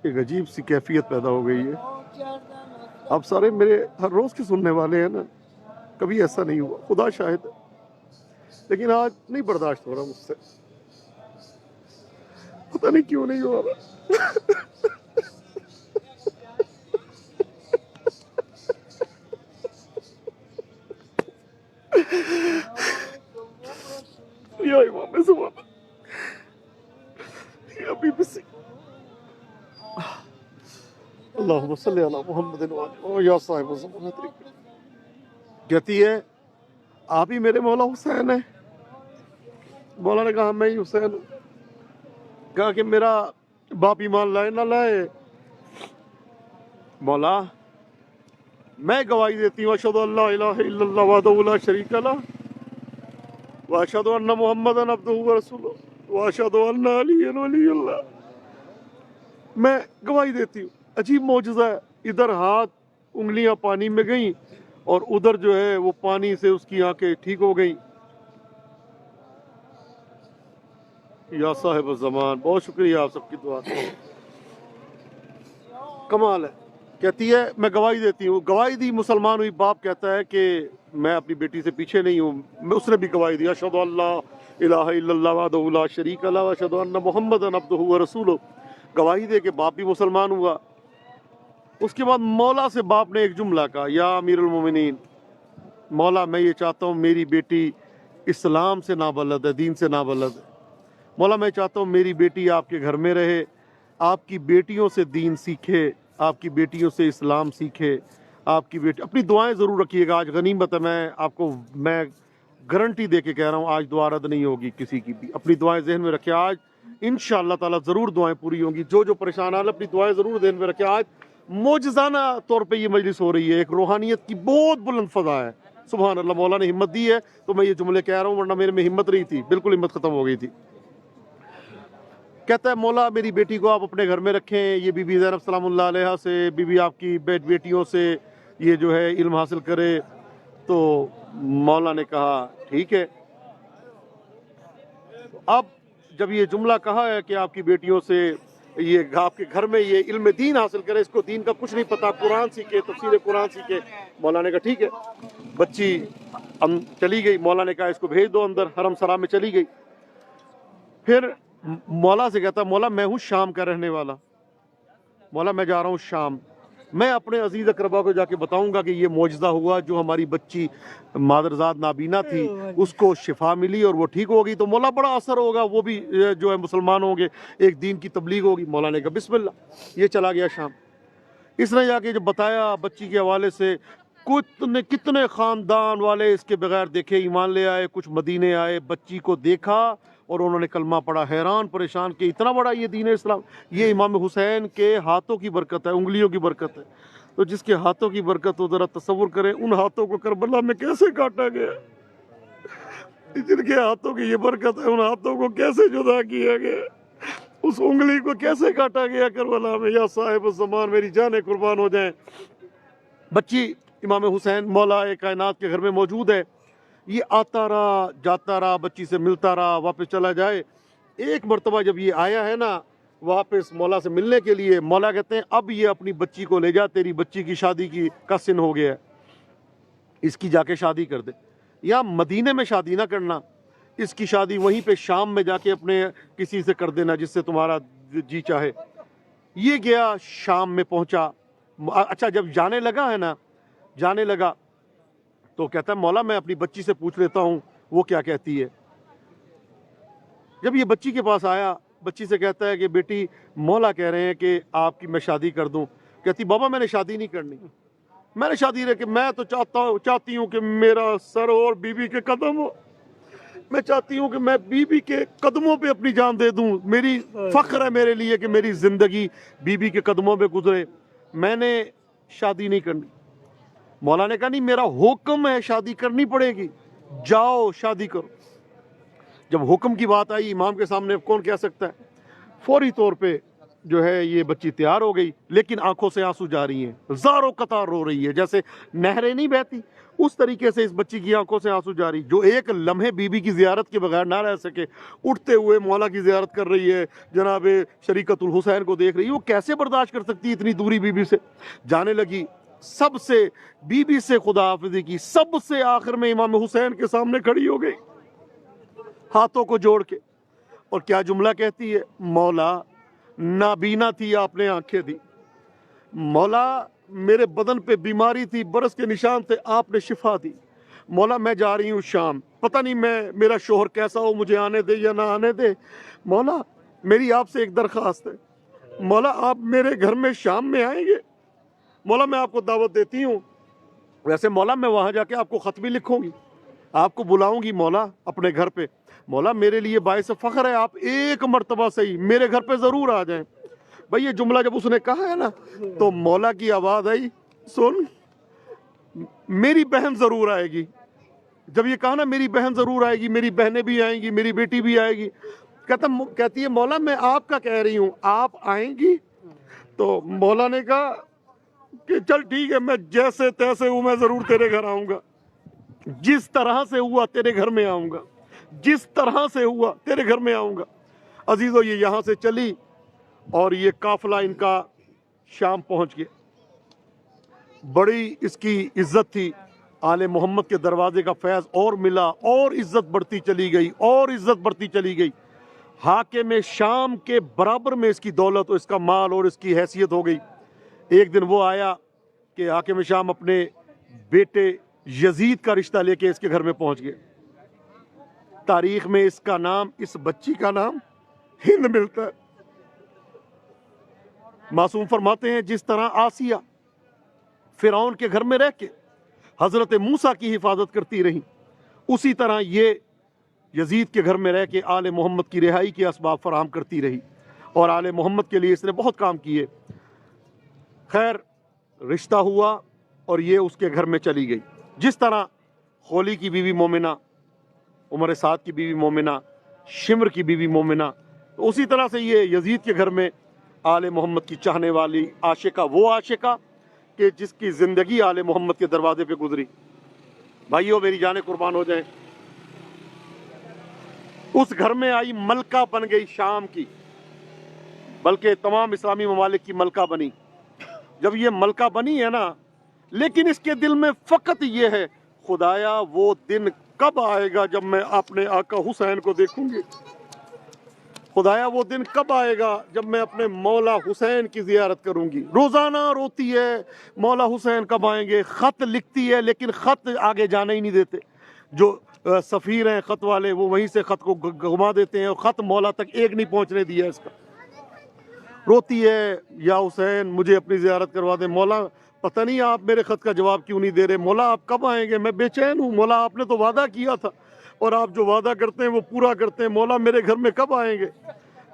S1: ایک عجیب سی کیفیت پیدا ہو گئی ہے. آپ سارے میرے ہر روز کے سننے والے ہیں نا، کبھی ایسا نہیں ہوا، خدا شاہد ہے. لیکن آج نہیں برداشت ہو رہا مجھ سے، پتہ نہیں کیوں نہیں ہو رہا. یا امام زمانہ، یا بی بی سی، اللہم صلی علی محمد وآلہ یا صاحب زمانہ. کہتی ہے آپ ہی میرے مولا حسین ہیں؟ مولا نے کہا میں ہی حسین ہوں. کہا کہ میرا باپ ایمان لائے نہ لائے. مولا میں گواہی دیتی ہوں اشہد ان لا الہ الا اللہ وحدہ لا شریک لہ واشہد ان محمدا عبدہ ورسولہ واشہد ان علیٰ ولی اللہ. میں گواہی دیتی ہوں. عجیب معجزہ ہے. ادھر ہاتھ انگلیاں پانی میں گئیں اور ادھر جو ہے وہ پانی سے اس کی آنکھیں ٹھیک ہو گئیں. یا صاحب زمان بہت شکریہ آپ سب کی دعا، کمال ہے. کہتی ہے میں گواہی دیتی ہوں. گواہی دی، مسلمان ہوئی. باپ کہتا ہے کہ میں اپنی بیٹی سے پیچھے نہیں ہوں. اس نے بھی گواہی دی اشہد ان لا الہ الا اللہ وحدہ لا شریک لہ واشہد ان محمدا عبدہ ورسولہ. گواہی دے کے باپ بھی مسلمان ہوا. اس کے بعد مولا سے باپ نے ایک جملہ کہا، یا امیر المومنین، مولا میں یہ چاہتا ہوں میری بیٹی اسلام سے نابلد ہے، دین سے نابلد ہے، مولا میں چاہتا ہوں میری بیٹی آپ کے گھر میں رہے، آپ کی بیٹیوں سے دین سیکھے، آپ کی بیٹیوں سے اسلام سیکھے، آپ کی بیٹی اپنی دعائیں ضرور رکھیے گا۔ آج غنیمت ہے، میں آپ کو میں گارنٹی دے کے کہہ رہا ہوں، آج دعا رد نہیں ہوگی کسی کی بھی، اپنی دعائیں ذہن میں رکھیں، آج انشاءاللہ تعالیٰ ضرور دعائیں پوری ہوں گی۔ جو پریشان حال اپنی دعائیں ضرور ذہن میں رکھیں، آج معجزانہ طور پہ یہ مجلس ہو رہی ہے، ایک روحانیت کی بہت بلند فضا ہے، سبحان اللہ، مولا نے ہمت دی ہے تو میں یہ جملے کہہ رہا ہوں، ورنہ میرے میں ہمت نہیں تھی، بالکل ہمت ختم ہو گئی تھی۔ کہتا ہے مولا میری بیٹی کو آپ اپنے گھر میں رکھیں، یہ بی بی زینب سلام اللہ علیہا سے، بی بی آپ کی بیٹیوں سے یہ جو ہے علم حاصل کرے۔ تو مولا نے کہا ٹھیک ہے۔ اب جب یہ جملہ کہا ہے کہ آپ کی بیٹیوں سے یہ آپ کے گھر میں یہ علم دین حاصل کرے، اس کو دین کا کچھ نہیں پتا، قرآن سیکھے، تفسیر قرآن سیکھے، مولا نے کہا ٹھیک ہے۔ بچی چلی گئی، مولا نے کہا اس کو بھیج دو اندر، حرم سرا میں چلی گئی۔ پھر مولا سے کہتا مولا میں ہوں شام کا رہنے والا، مولا میں جا رہا ہوں شام، میں اپنے عزیز اقربا کو جا کے بتاؤں گا کہ یہ معجزہ ہوا، جو ہماری بچی مادرزاد نابینا تھی اس کو شفا ملی اور وہ ٹھیک ہو گئی، تو مولا بڑا اثر ہوگا، وہ بھی جو ہے مسلمان ہوں گے، ایک دین کی تبلیغ ہوگی۔ مولا نے کہا بسم اللہ۔ یہ چلا گیا شام۔ اس نے جا کے جب بتایا بچی کے حوالے سے، کتنے خاندان والے اس کے بغیر دیکھے ایمان لے آئے، کچھ مدینے آئے، بچی کو دیکھا اور انہوں نے کلمہ پڑھا، حیران پریشان کہ اتنا بڑا یہ دین اسلام، یہ امام حسین کے ہاتھوں کی برکت ہے، انگلیوں کی برکت ہے۔ تو جس کے ہاتھوں کی برکت ہو، ذرا تصور کریں ان ہاتھوں کو کربلا میں کیسے کاٹا گیا، جن کے ہاتھوں کی یہ برکت ہے ان ہاتھوں کو کیسے جدا کیا گیا، اس انگلی کو کیسے کاٹا گیا کربلا میں۔ یا صاحب الزمان میری جانیں قربان ہو جائیں۔ بچی امام حسین مولا کائنات کے گھر میں موجود ہے، یہ آتا رہا جاتا رہا، بچی سے ملتا رہا، واپس چلا جائے۔ ایک مرتبہ جب یہ آیا ہے نا واپس مولا سے ملنے کے لیے، مولا کہتے ہیں اب یہ اپنی بچی کو لے جا، تیری بچی کی شادی کا سن ہو گیا ہے، اس کی جا کے شادی کر دے، یا مدینے میں شادی نہ کرنا، اس کی شادی وہیں پہ شام میں جا کے اپنے کسی سے کر دینا جس سے تمہارا جی چاہے۔ یہ گیا شام میں پہنچا۔ اچھا جب جانے لگا ہے نا، جانے لگا تو کہتا ہے مولا میں اپنی بچی سے پوچھ لیتا ہوں وہ کیا کہتی ہے۔ جب یہ بچی کے پاس آیا، بچی سے کہتا ہے کہ بیٹی مولا کہہ رہے ہیں کہ آپ کی میں شادی کر دوں۔ کہتی بابا میں نے شادی نہیں کرنی، میں نے شادی کہ میں تو چاہتی ہوں کہ میرا سر اور بی بی کے قدم ہو، میں چاہتی ہوں کہ میں بی بی کے قدموں پہ اپنی جان دے دوں، میری فخر ہے میرے لیے کہ میری زندگی بی بی کے قدموں پہ گزرے، میں نے شادی نہیں کرنی۔ مولا نے کہا نہیں میرا حکم ہے، شادی کرنی پڑے گی، جاؤ شادی کرو۔ جب حکم کی بات آئی امام کے سامنے کون کہہ سکتا ہے، فوری طور پہ جو ہے یہ بچی تیار ہو گئی، لیکن آنکھوں سے آنسو جاری ہیں، زاروں قطار رو رہی ہے، جیسے نہریں نہیں بہتی اس طریقے سے اس بچی کی آنکھوں سے آنسو جاری، جو ایک لمحے بی بی کی زیارت کے بغیر نہ رہ سکے، اٹھتے ہوئے مولا کی زیارت کر رہی ہے، جناب شریکت الحسین کو دیکھ رہی ہے، وہ کیسے برداشت کر سکتی اتنی دوری بی بی سے۔ جانے لگی، سب سے بی بی سے خدا حافظی کی، سب سے آخر میں امام حسین کے سامنے کھڑی ہو گئی ہاتھوں کو جوڑ کے، اور کیا جملہ کہتی ہے، مولا نابینا تھی آپ نے آنکھیں دی، مولا میرے بدن پہ بیماری تھی، برس کے نشان تھے آپ نے شفا دی، مولا میں جا رہی ہوں شام، پتہ نہیں میرا شوہر کیسا ہو، مجھے آنے دے یا نہ آنے دے، مولا میری آپ سے ایک درخواست ہے، مولا آپ میرے گھر میں شام میں آئیں گے، مولا میں آپ کو دعوت دیتی ہوں، ویسے مولا میں وہاں جا کے آپ کو خط بھی لکھوں گی، آپ کو بلاؤں گی مولا اپنے گھر پہ، مولا میرے لیے باعث فخر ہے آپ ایک مرتبہ صحیح میرے گھر پہ ضرور آ جائیں۔ بھئی یہ جملہ جب اس نے کہا ہے نا تو مولا کی آواز آئی، سن میری بہن ضرور آئے گی۔ جب یہ کہا نا میری بہن ضرور آئے گی، میری بہنیں بھی آئیں گی، میری بیٹی بھی آئے گی، کہتی ہے مولا میں آپ کا کہہ رہی ہوں، آپ آئیں گی؟ تو مولا نے کہا کہ چل ٹھیک ہے، میں جیسے تیسے ہوں، میں ضرور تیرے گھر آؤں گا، جس طرح سے ہوا تیرے گھر میں آؤں گا، جس طرح سے ہوا تیرے گھر میں آؤں گا۔ عزیزو یہ یہاں سے چلی اور یہ قافلہ ان کا شام پہنچ گیا، بڑی اس کی عزت تھی، آل محمد کے دروازے کا فیض اور ملا، اور عزت بڑھتی چلی گئی، اور عزت بڑھتی چلی گئی، حاکم شام کے برابر میں اس کی دولت اور اس کا مال اور اس کی حیثیت ہو گئی۔ ایک دن وہ آیا کہ حاکم شام اپنے بیٹے یزید کا رشتہ لے کے اس کے گھر میں پہنچ گئے. تاریخ میں اس کا نام، اس بچی کا نام ہند ملتا ہے. معصوم فرماتے ہیں جس طرح آسیہ فرعون کے گھر میں رہ کے حضرت موسیٰ کی حفاظت کرتی رہی، اسی طرح یہ یزید کے گھر میں رہ کے آل محمد کی رہائی کے اسباب فراہم کرتی رہی، اور آل محمد کے لیے اس نے بہت کام کیے. خیر رشتہ ہوا اور یہ اس کے گھر میں چلی گئی. جس طرح خولی کی بیوی مومنہ، عمر سعد کی بیوی مومنہ، شمر کی بیوی مومنہ، اسی طرح سے یہ یزید کے گھر میں آل محمد کی چاہنے والی عاشقہ، وہ عاشقہ کہ جس کی زندگی آل محمد کے دروازے پہ گزری. بھائیو میری جانیں قربان ہو جائیں، اس گھر میں آئی، ملکہ بن گئی شام کی، بلکہ تمام اسلامی ممالک کی ملکہ بنی. جب یہ ملکہ بنی ہے نا، لیکن اس کے دل میں فقط یہ ہے، خدایا وہ دن کب آئے گا جب میں اپنے آقا حسین کو دیکھوں گی، خدایا وہ دن کب آئے گا جب میں اپنے مولا حسین کی زیارت کروں گی. روزانہ روتی ہے مولا حسین کب آئیں گے. خط لکھتی ہے لیکن خط آگے جانے ہی نہیں دیتے. جو سفیر ہیں خط والے، وہ وہیں سے خط کو گھما دیتے ہیں، اور خط مولا تک ایک نہیں پہنچنے دیا اس کا. روتی ہے یا حسین مجھے اپنی زیارت کروا دیں. مولا پتہ نہیں آپ میرے خط کا جواب کیوں نہیں دے رہے، مولا آپ کب آئیں گے، میں بے چین ہوں، مولا آپ نے تو وعدہ کیا تھا اور آپ جو وعدہ کرتے ہیں وہ پورا کرتے ہیں، مولا میرے گھر میں کب آئیں گے.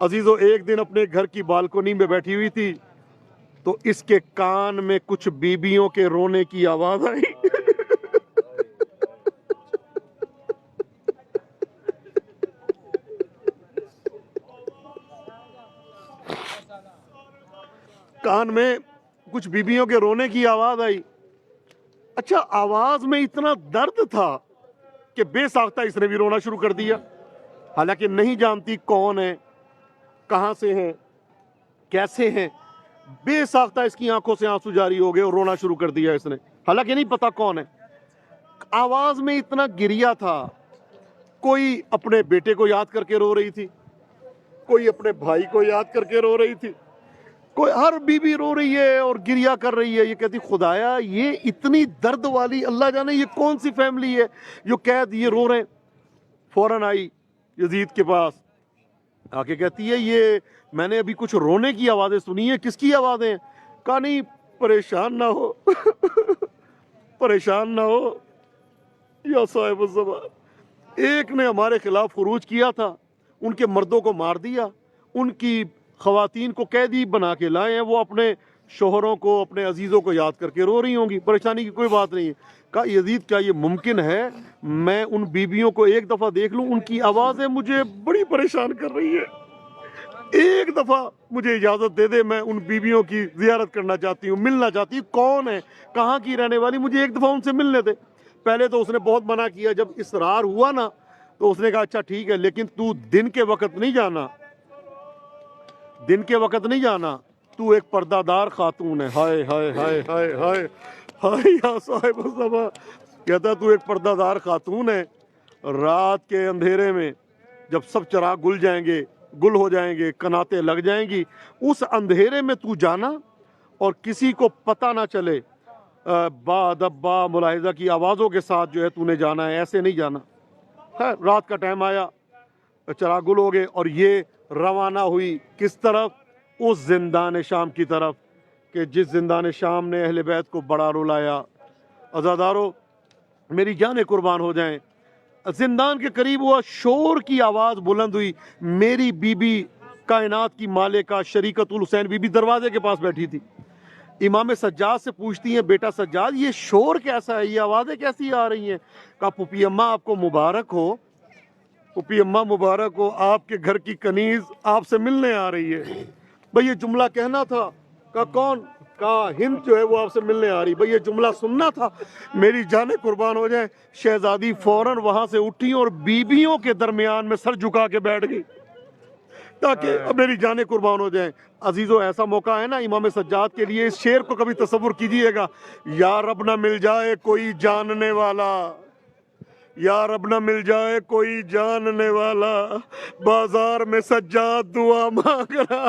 S1: عزیزو ایک دن اپنے گھر کی بالکنی میں بیٹھی ہوئی تھی تو اس کے کان میں کچھ بیبیوں کے رونے کی آواز آئی. کان میں کچھ بیبیوں کے رونے کی آواز آئی. اچھا آواز میں اتنا درد تھا کہ بے ساختہ اس نے بھی رونا شروع کر دیا، حالانکہ نہیں جانتی کون ہے، کہاں سے ہیں، کیسے ہیں. بے ساختہ اس کی آنکھوں سے آنسو جاری ہو گئے اور رونا شروع کر دیا اس نے، حالانکہ نہیں پتا کون ہے. آواز میں اتنا گریا تھا. کوئی اپنے بیٹے کو یاد کر کے رو رہی تھی، کوئی اپنے بھائی کو یاد کر کے رو رہی تھی، کوئی ہر بیوی رو رہی ہے اور گریا کر رہی ہے. یہ کہتی خدایا یہ اتنی درد والی، اللہ جانے یہ کون سی فیملی ہے جو قید یہ رو رہے ہیں. فوراً آئی یزید کے پاس، آ کے کہتی ہے یہ میں نے ابھی کچھ رونے کی آوازیں سنی ہیں، کس کی آوازیں؟ کہا نہیں پریشان نہ ہو پریشان نہ ہو یا صاحب الزمان، ایک نے ہمارے خلاف خروج کیا تھا، ان کے مردوں کو مار دیا، ان کی خواتین کو قیدی بنا کے لائے ہیں، وہ اپنے شوہروں کو، اپنے عزیزوں کو یاد کر کے رو رہی ہوں گی، پریشانی کی کوئی بات نہیں ہے. کہا یزید کیا یہ ممکن ہے میں ان بیبیوں کو ایک دفعہ دیکھ لوں، ان کی آوازیں مجھے بڑی پریشان کر رہی ہے، ایک دفعہ مجھے اجازت دے دے، میں ان بیبیوں کی زیارت کرنا چاہتی ہوں، ملنا چاہتی ہوں، کون ہے، کہاں کی رہنے والی، مجھے ایک دفعہ ان سے ملنے دے. پہلے تو اس نے بہت منع کیا، جب اصرار ہوا نا تو اس نے کہا اچھا ٹھیک ہے، لیکن تو دن کے وقت نہیں جانا، دن کے وقت نہیں جانا، تو ایک پردہ دار خاتون ہے. ہائے ہائے ہائے ہائے ہائے ہائے یا صاحب الزمان، کہتا تو ایک پردہ دار خاتون ہے، رات کے اندھیرے میں جب سب چراغ گل ہو جائیں گے، کناتیں لگ جائیں گی، اس اندھیرے میں تو جانا اور کسی کو پتہ نہ چلے، با ادب با ملاحظہ کی آوازوں کے ساتھ جو ہے تو نے جانا ہے، ایسے نہیں جانا. رات کا ٹائم آیا، چراغ گل ہو گئے اور یہ روانہ ہوئی کس طرف؟ اس زندان شام کی طرف، کہ جس زندان شام نے اہل بیت کو بڑا رلایا. عزادارو میری جانیں قربان ہو جائیں، زندان کے قریب ہوا، شور کی آواز بلند ہوئی. میری بی بی کائنات کی مالکہ شریکت الحسین بی بی دروازے کے پاس بیٹھی تھی. امام سجاد سے پوچھتی ہیں بیٹا سجاد یہ شور کیسا ہے، یہ آوازیں کیسی آ رہی ہیں؟ کہا پھوپھی اماں آپ کو مبارک ہو، پھوپھی اماں مبارک ہو، آپ کے گھر کی کنیز آپ سے ملنے آ رہی ہے. بھئی یہ جملہ کہنا تھا. کہا کون؟ کہا ہند جو ہے وہ آپ سے ملنے آ رہی. بھئی یہ جملہ سننا تھا. میری جانیں قربان ہو جائیں، شہزادی فوراً وہاں سے اٹھی اور بیویوں کے درمیان میں سر جھکا کے بیٹھ گئی تاکہ میری جانیں قربان ہو جائیں. عزیزو ایسا موقع ہے نا امام سجاد کے لیے، اس شعر کو کبھی تصور کیجئے گا، یا رب نہ مل جائے کوئی جاننے والا، یا رب نہ مل جائے کوئی جاننے والا، بازار میں سجاد دعا مانگ رہا.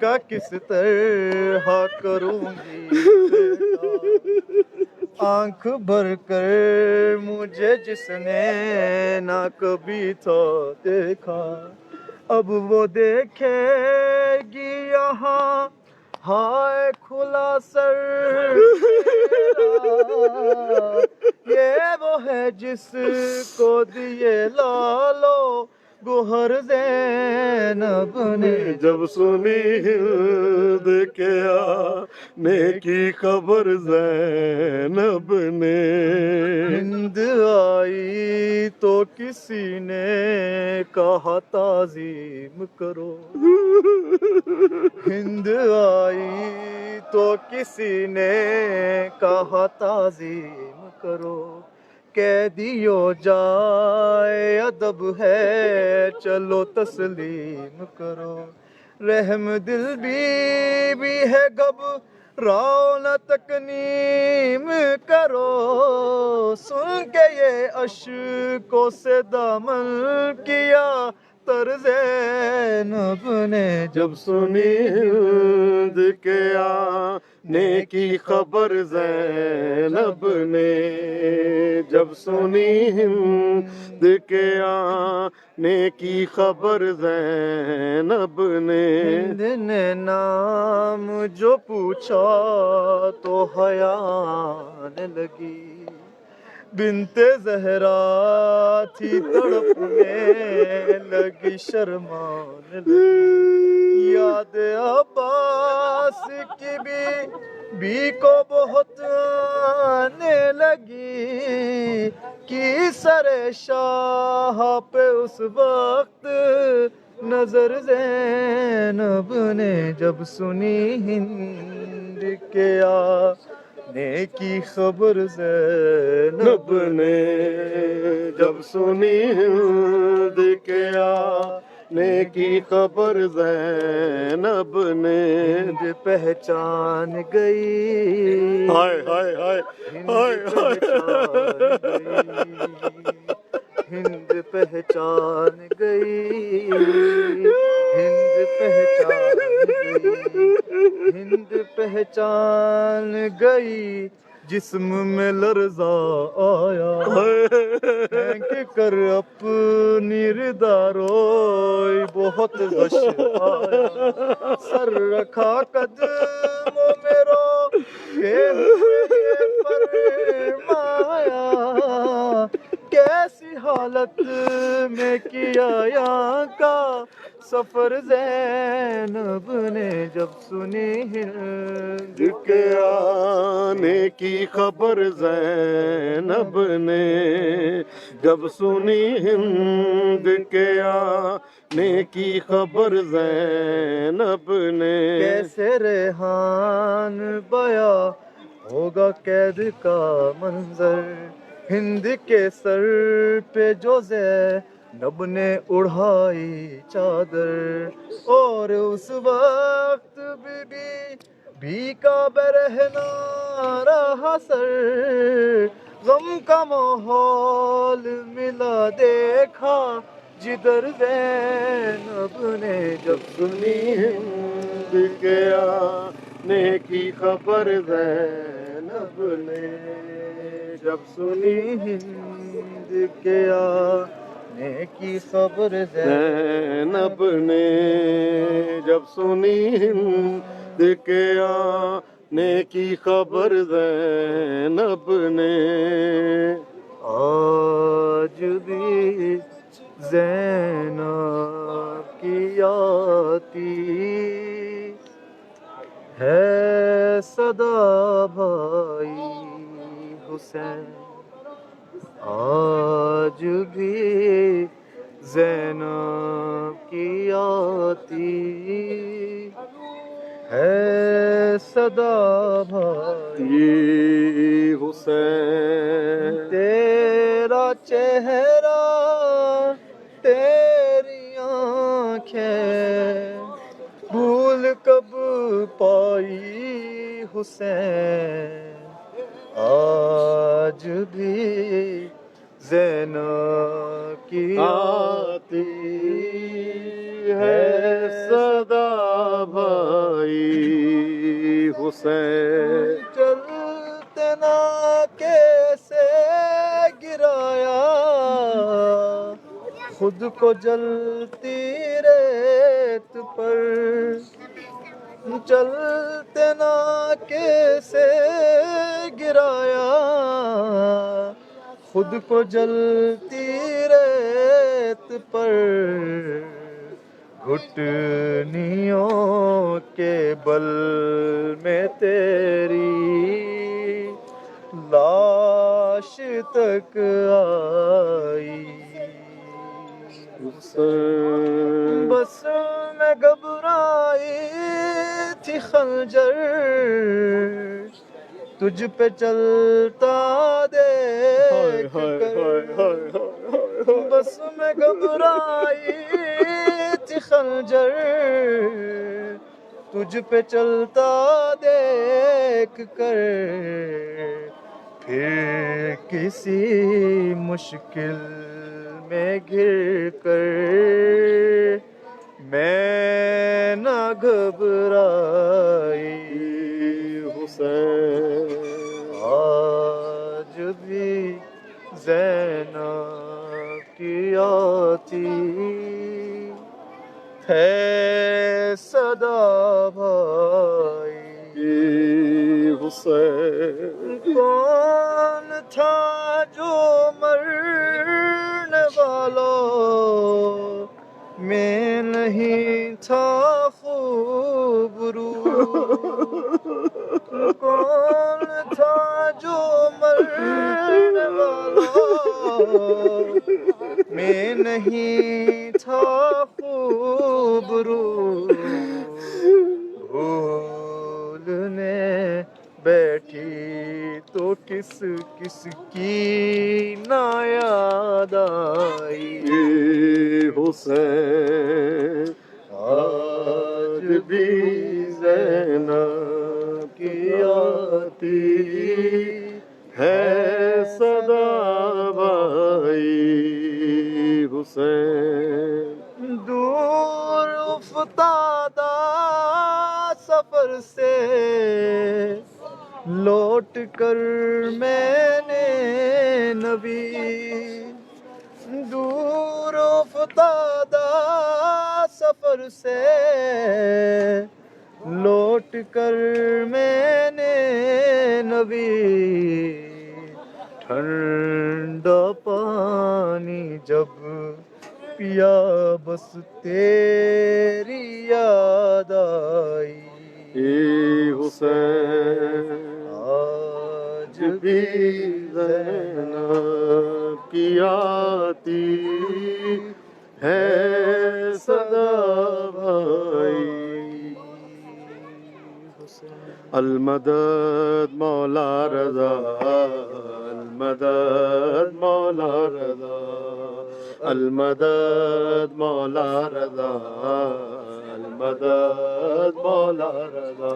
S2: کا کس طرح کروں گی بیٹا آنکھ بھر کر مجھے جس نے نہ کبھی تو دیکھا اب وہ دیکھے گی یہاں ہائے کھلا سر میرا یہ وہ ہے جس کو دیے لالو گوہر زینب نے
S1: جب سنی ہند کے آنے کی خبر زینب نے
S2: ہند آئی تو کسی نے کہا تعظیم کرو ہند آئی تو کسی نے کہا تعظیم کرو قیدیوں جائے ادب ہے چلو تسلیم کرو رحم دل بھی ہے گب راؤ نہ تکنیم کرو سن کے یہ اشکوں سے دامن کیا تر زینب نے
S1: جب سنی ہند کے آنے کی خبر زینب نے جب سنی ہند کے آنے کی خبر زینب نے
S2: ہند نے نام جو پوچھا تو حیا آنے لگی بنت زہرا تھی تڑپنے لگی شرمانے لگی یاد عباس کی بھی کو بہت آنے لگی کی سر شاہ پہ اس وقت نظر زینب نے جب سنی ہند کے آنے کی خبر زینب
S1: نے جب سنی ہند کے آنے کی خبر زینب نے
S2: ہند پہچان گئی
S1: ہائے ہائے ہائے
S2: ہند پہچان گئی ہند پہچان گئی ہند پہچان گئی جسم میں لرزا آیا پھینک کر اپنی ردا روئی بہت غش آیا سر رکھا قدموں میں رو کے ہوئے یہ فرمایا کیسی حالت میں کیا یہاں کا سفر زینب نے جب سنی ہند
S1: کے آنے کی خبر زینب نے جب سنی ہند کے آنے کی خبر زینب نے
S2: کیسے ریحان بیا ہوگا قید کا منظر ہند کے سر پہ جو زینب نے اڑھائی چادر اور اس وقت بی کا برہنا رہا سر غم کا ماحول ملا دیکھا جدھر زینب نے جب
S1: سنی ہند کے آنے کی خبر زینب نے جب سنی
S2: ہند کے آنے کی خبر
S1: زینب نے جب سنی ہند کے آنے کی خبر زینب نے
S2: آج بھی زینب کی آتی ہے صدا بھائی حسین آج بھی زینب کی آتی ہے صدا بھائی
S1: حسین
S2: تیرا چہرہ تیری آنکھیں بھول کب پائی حسین آج بھی زینب کی
S1: آتی ہے صدا بھائی حسین.
S2: چلتے نہ کیسے گرایا خود کو جلتی ریت پر. چلتے نہ کیسے گرایا خود کو جلتی ریت پر. گھٹنیوں کے بل میں تیری لاش تک آئی. بس میں گھبرائی تھی خنجر تجھ پہ چلتا دیکھ کر. بس میں گھبرائی تھی خنجر تجھ پہ چلتا دیکھ کر. پھر کسی مشکل میں گر کر میں نہ گھبرائی.
S1: حسین
S2: آج بھی زینب کی آتی ہے صدا بھائی.
S1: حسین
S2: کون تھا جو مرنے والوں میں نہیں تھا خوبرو. کون تھا جو مرنے والوں میں نہیں تھا خوبرو. بھولنے بیٹھی تو کس کس کی نہ یاد آئی.
S1: حسین آج بھی زینب کی آتی ہے صدا بھائی حسین.
S2: دور افتادہ سفر سے لوٹ کر میں نے نبی. دور افتادہ سفر سے لوٹ کر میں نے نبی. ٹھنڈا پانی جب پیا بس تیری یاد آئی.
S1: حسین
S2: آج
S1: بھی زینب کی آتی ہے صدا بھائی. المدد مولا رضا المدد مولا رضا المدد مولا رضا المدد مولا رضا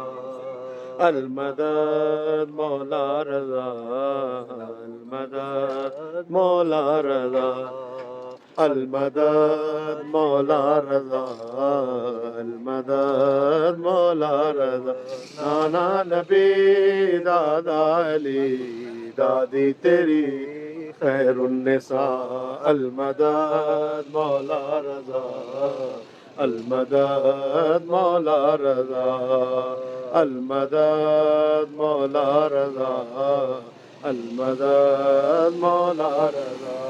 S1: المدد مولا رضا المدد مولا رضا المدد مولا رضا المدد مولا رضا. نانا نبی دادا علی دادی تیری خیر النساء. المدد مولا رضا المدد مولا رضا المدد مولا رضا المدد مولا رضا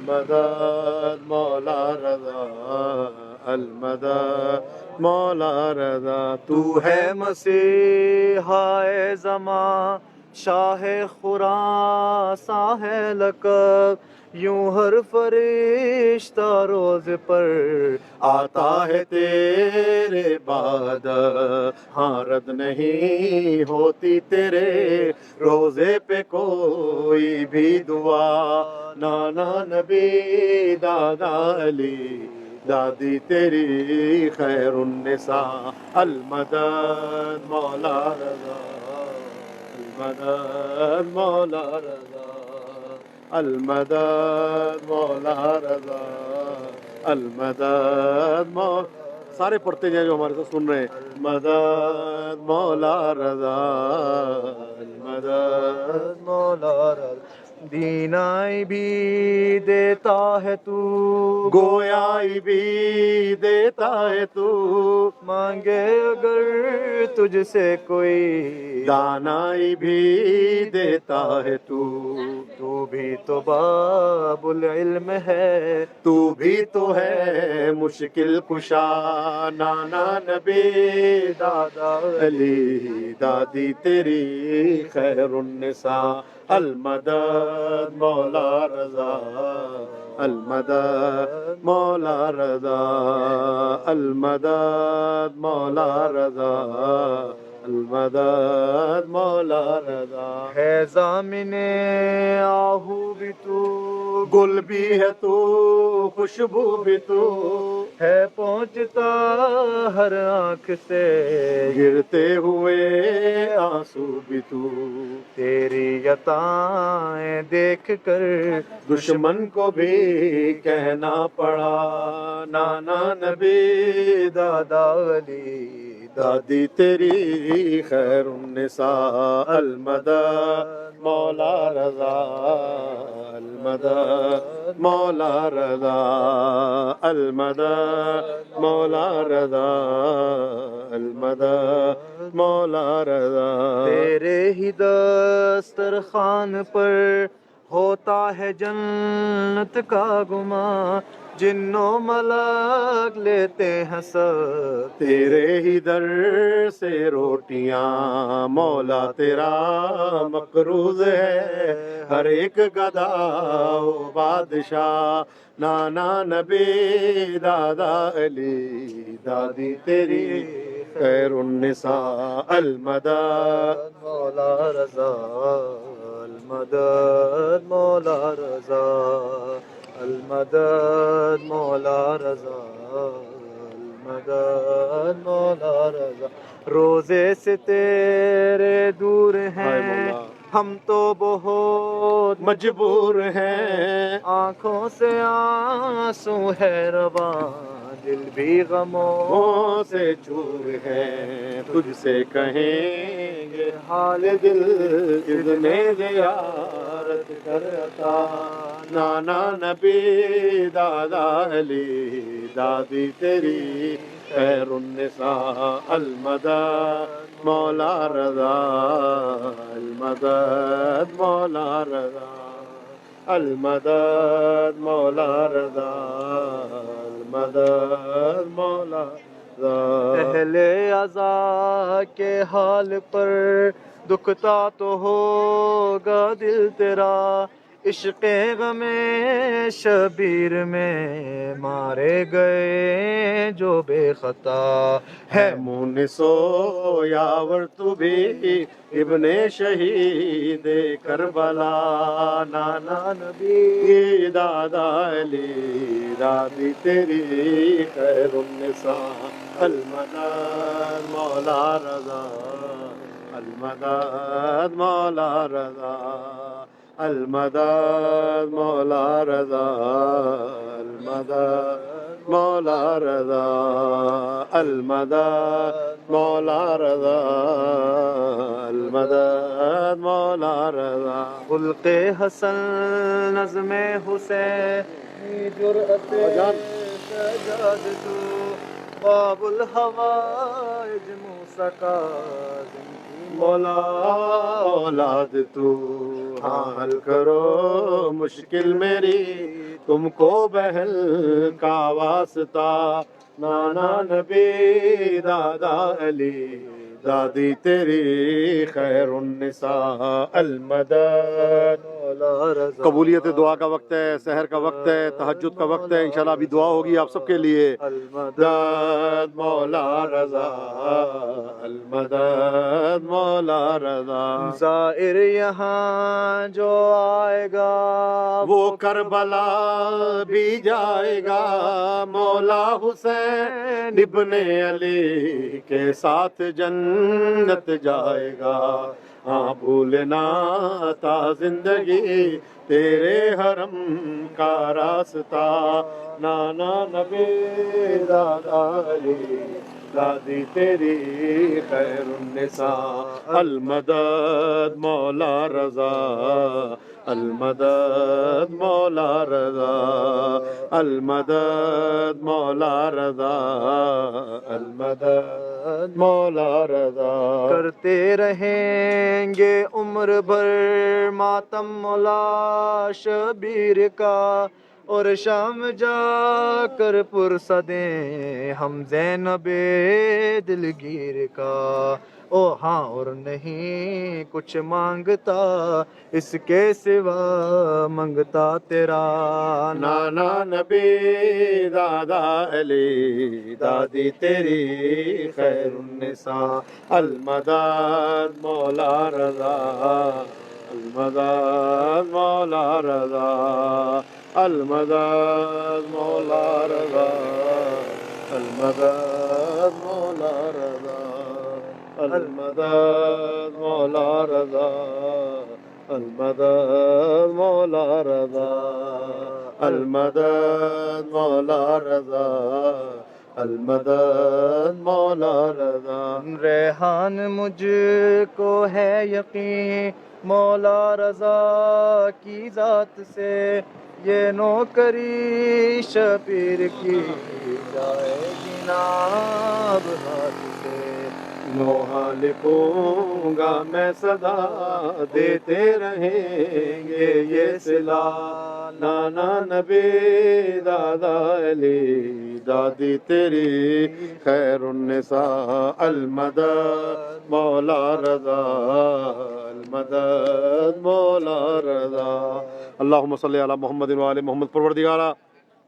S1: المدد مولا رضا المدد مولا رضا. تو ہے مسیحائے زمان شاہ خراساں ہے لقب. یوں ہر فرشتہ روز پر آتا ہے تیرے بعد. ہاں رد نہیں ہوتی تیرے روزے پہ کوئی بھی دعا. نانا نبی دادا علی دادی تیری خیر النساء. المدد مولا رضا المدد مولا رضا المدد مولا رضا المدد سارے پڑھتے جائیں جو ہمارے ساتھ سن رہے ہیں. مدد مولا رضا المدد
S2: مولا رضا بینائی بھی دیتا ہے تو
S1: گویائی بھی دیتا ہے تو
S2: مانگے اگر تجھ سے کوئی
S1: دانائی بھی دیتا ہے تو
S2: تو بھی تو باب العلم ہے
S1: تو بھی تو ہے مشکل کشا نانا نبی دادا علی دادی تیری خیر النساء المدد مولا رضا المدد مولا رضا المدد مولا رضا المدد مولا رضا.
S2: ہے ضامن آہو بھی تو
S1: گل بھی ہے تو خوشبو بھی تو
S2: ہے پہنچتا ہر آنکھ سے
S1: گرتے ہوئے آنسو بھی تو
S2: تیری عطائیں دیکھ کر
S1: دشمن کو بھی کہنا پڑا نانا نبی
S2: دادا علی
S1: دادی تیری خیر النساء المدد مولا رضا المدد مولا رضا المدد مولا رضا المدد مولا رضا.
S2: تیرے ہی دسترخوان پر ہوتا ہے جنت کا گماں جن و ملک لیتے ہیں سب
S1: تیرے ہی در سے روٹیاں مولا تیرا مقروض ہے ہر ایک گدا و بادشاہ نانا نبی دادا علی دادی تیری خیر النساء المدد
S2: مولا رضا المدد مولا رضا المدد مولا رضا المدد مولا رضا. روزے سے تیرے دور
S1: ہائے
S2: ہیں
S1: مولا
S2: ہم تو بہت
S1: مجبور ہیں
S2: آنکھوں سے آنسو ہے رواں دل بھی غموں
S1: سے چور ہے تجھ سے کہیں گے حال دل اذن زیارت کر عطا نانا نبی دادا علی دادی تیری خیر النساء المدد مولا رضا المدد مولا رضا المدد مولا رضا المدد مولا رضا.
S2: اہل عزا کے حال پر دکھتا تو ہوگا دل تیرا عشق غم شبیر میں مارے گئے جو بے خطا
S1: ہے مونسو یاور تو بھی ابن شہید کربلا نانا نبی دادا علی دادی تیری خیر النساء المدد مولا رضا المدد مولا رضا المدد مولا رضا المدد مولا رضا المدد مولا رضا المدد مولا رضا.
S2: خلق حسن نظم حسین جرأت سجاد تو باب الحوائج موسیٰ کا
S1: مولا اولاد تو حل کرو مشکل میری تم کو بہل کا واسطہ نانا نبی دادا علی دادی تیری خیر النساء المدد. قبولیت دعا کا وقت ہے، سحر کا وقت ہے، تہجد کا وقت ہے. انشاءاللہ ابھی دعا ہوگی آپ سب کے لیے. المدد مولا رضا المدد مولا رضا.
S2: زائر یہاں جو آئے گا
S1: وہ کربلا بھی جائے گا مولا حسین ابن علی کے ساتھ جنت جائے گا. ہاں بھولنا تا زندگی تیرے حرم کا راستہ نانا نبی دادا علی دادی تیری خیر النساء المدد مولا رضا المدد مولا رضا المدد مولا رضا المدد مولا رضا
S2: کرتے رہیں گے عمر بھر ماتم مولا شبیر کا اور شام جا کر پرسدیں ہم زینب دلگیر کا او ہاں اور نہیں کچھ مانگتا اس کے سوا منگتا تیرا
S1: نانا نبی دادا علی دادی تیری خیر النساء المدد مولا رضا المدد مولا رضا المدد مولا رضا المدد مولا رضا المدد مولا رضا المدد مولا رضا المدد مولا رضا المدد مولا رضا
S2: ریحان مجھ کو ہے یقین مولا رضا کی ذات سے یہ نوکری شبیر کی جائے جناب ہاتھ سے
S1: نوحہ لکھوں گا میں صدا دیتے رہیں گے یہ صلا نانا نبی دادا علی دادی تیری خیر النساء المدد مولا رضا المدد مولا رضا اللہم صلی علی محمد وآل محمد پروردگارہ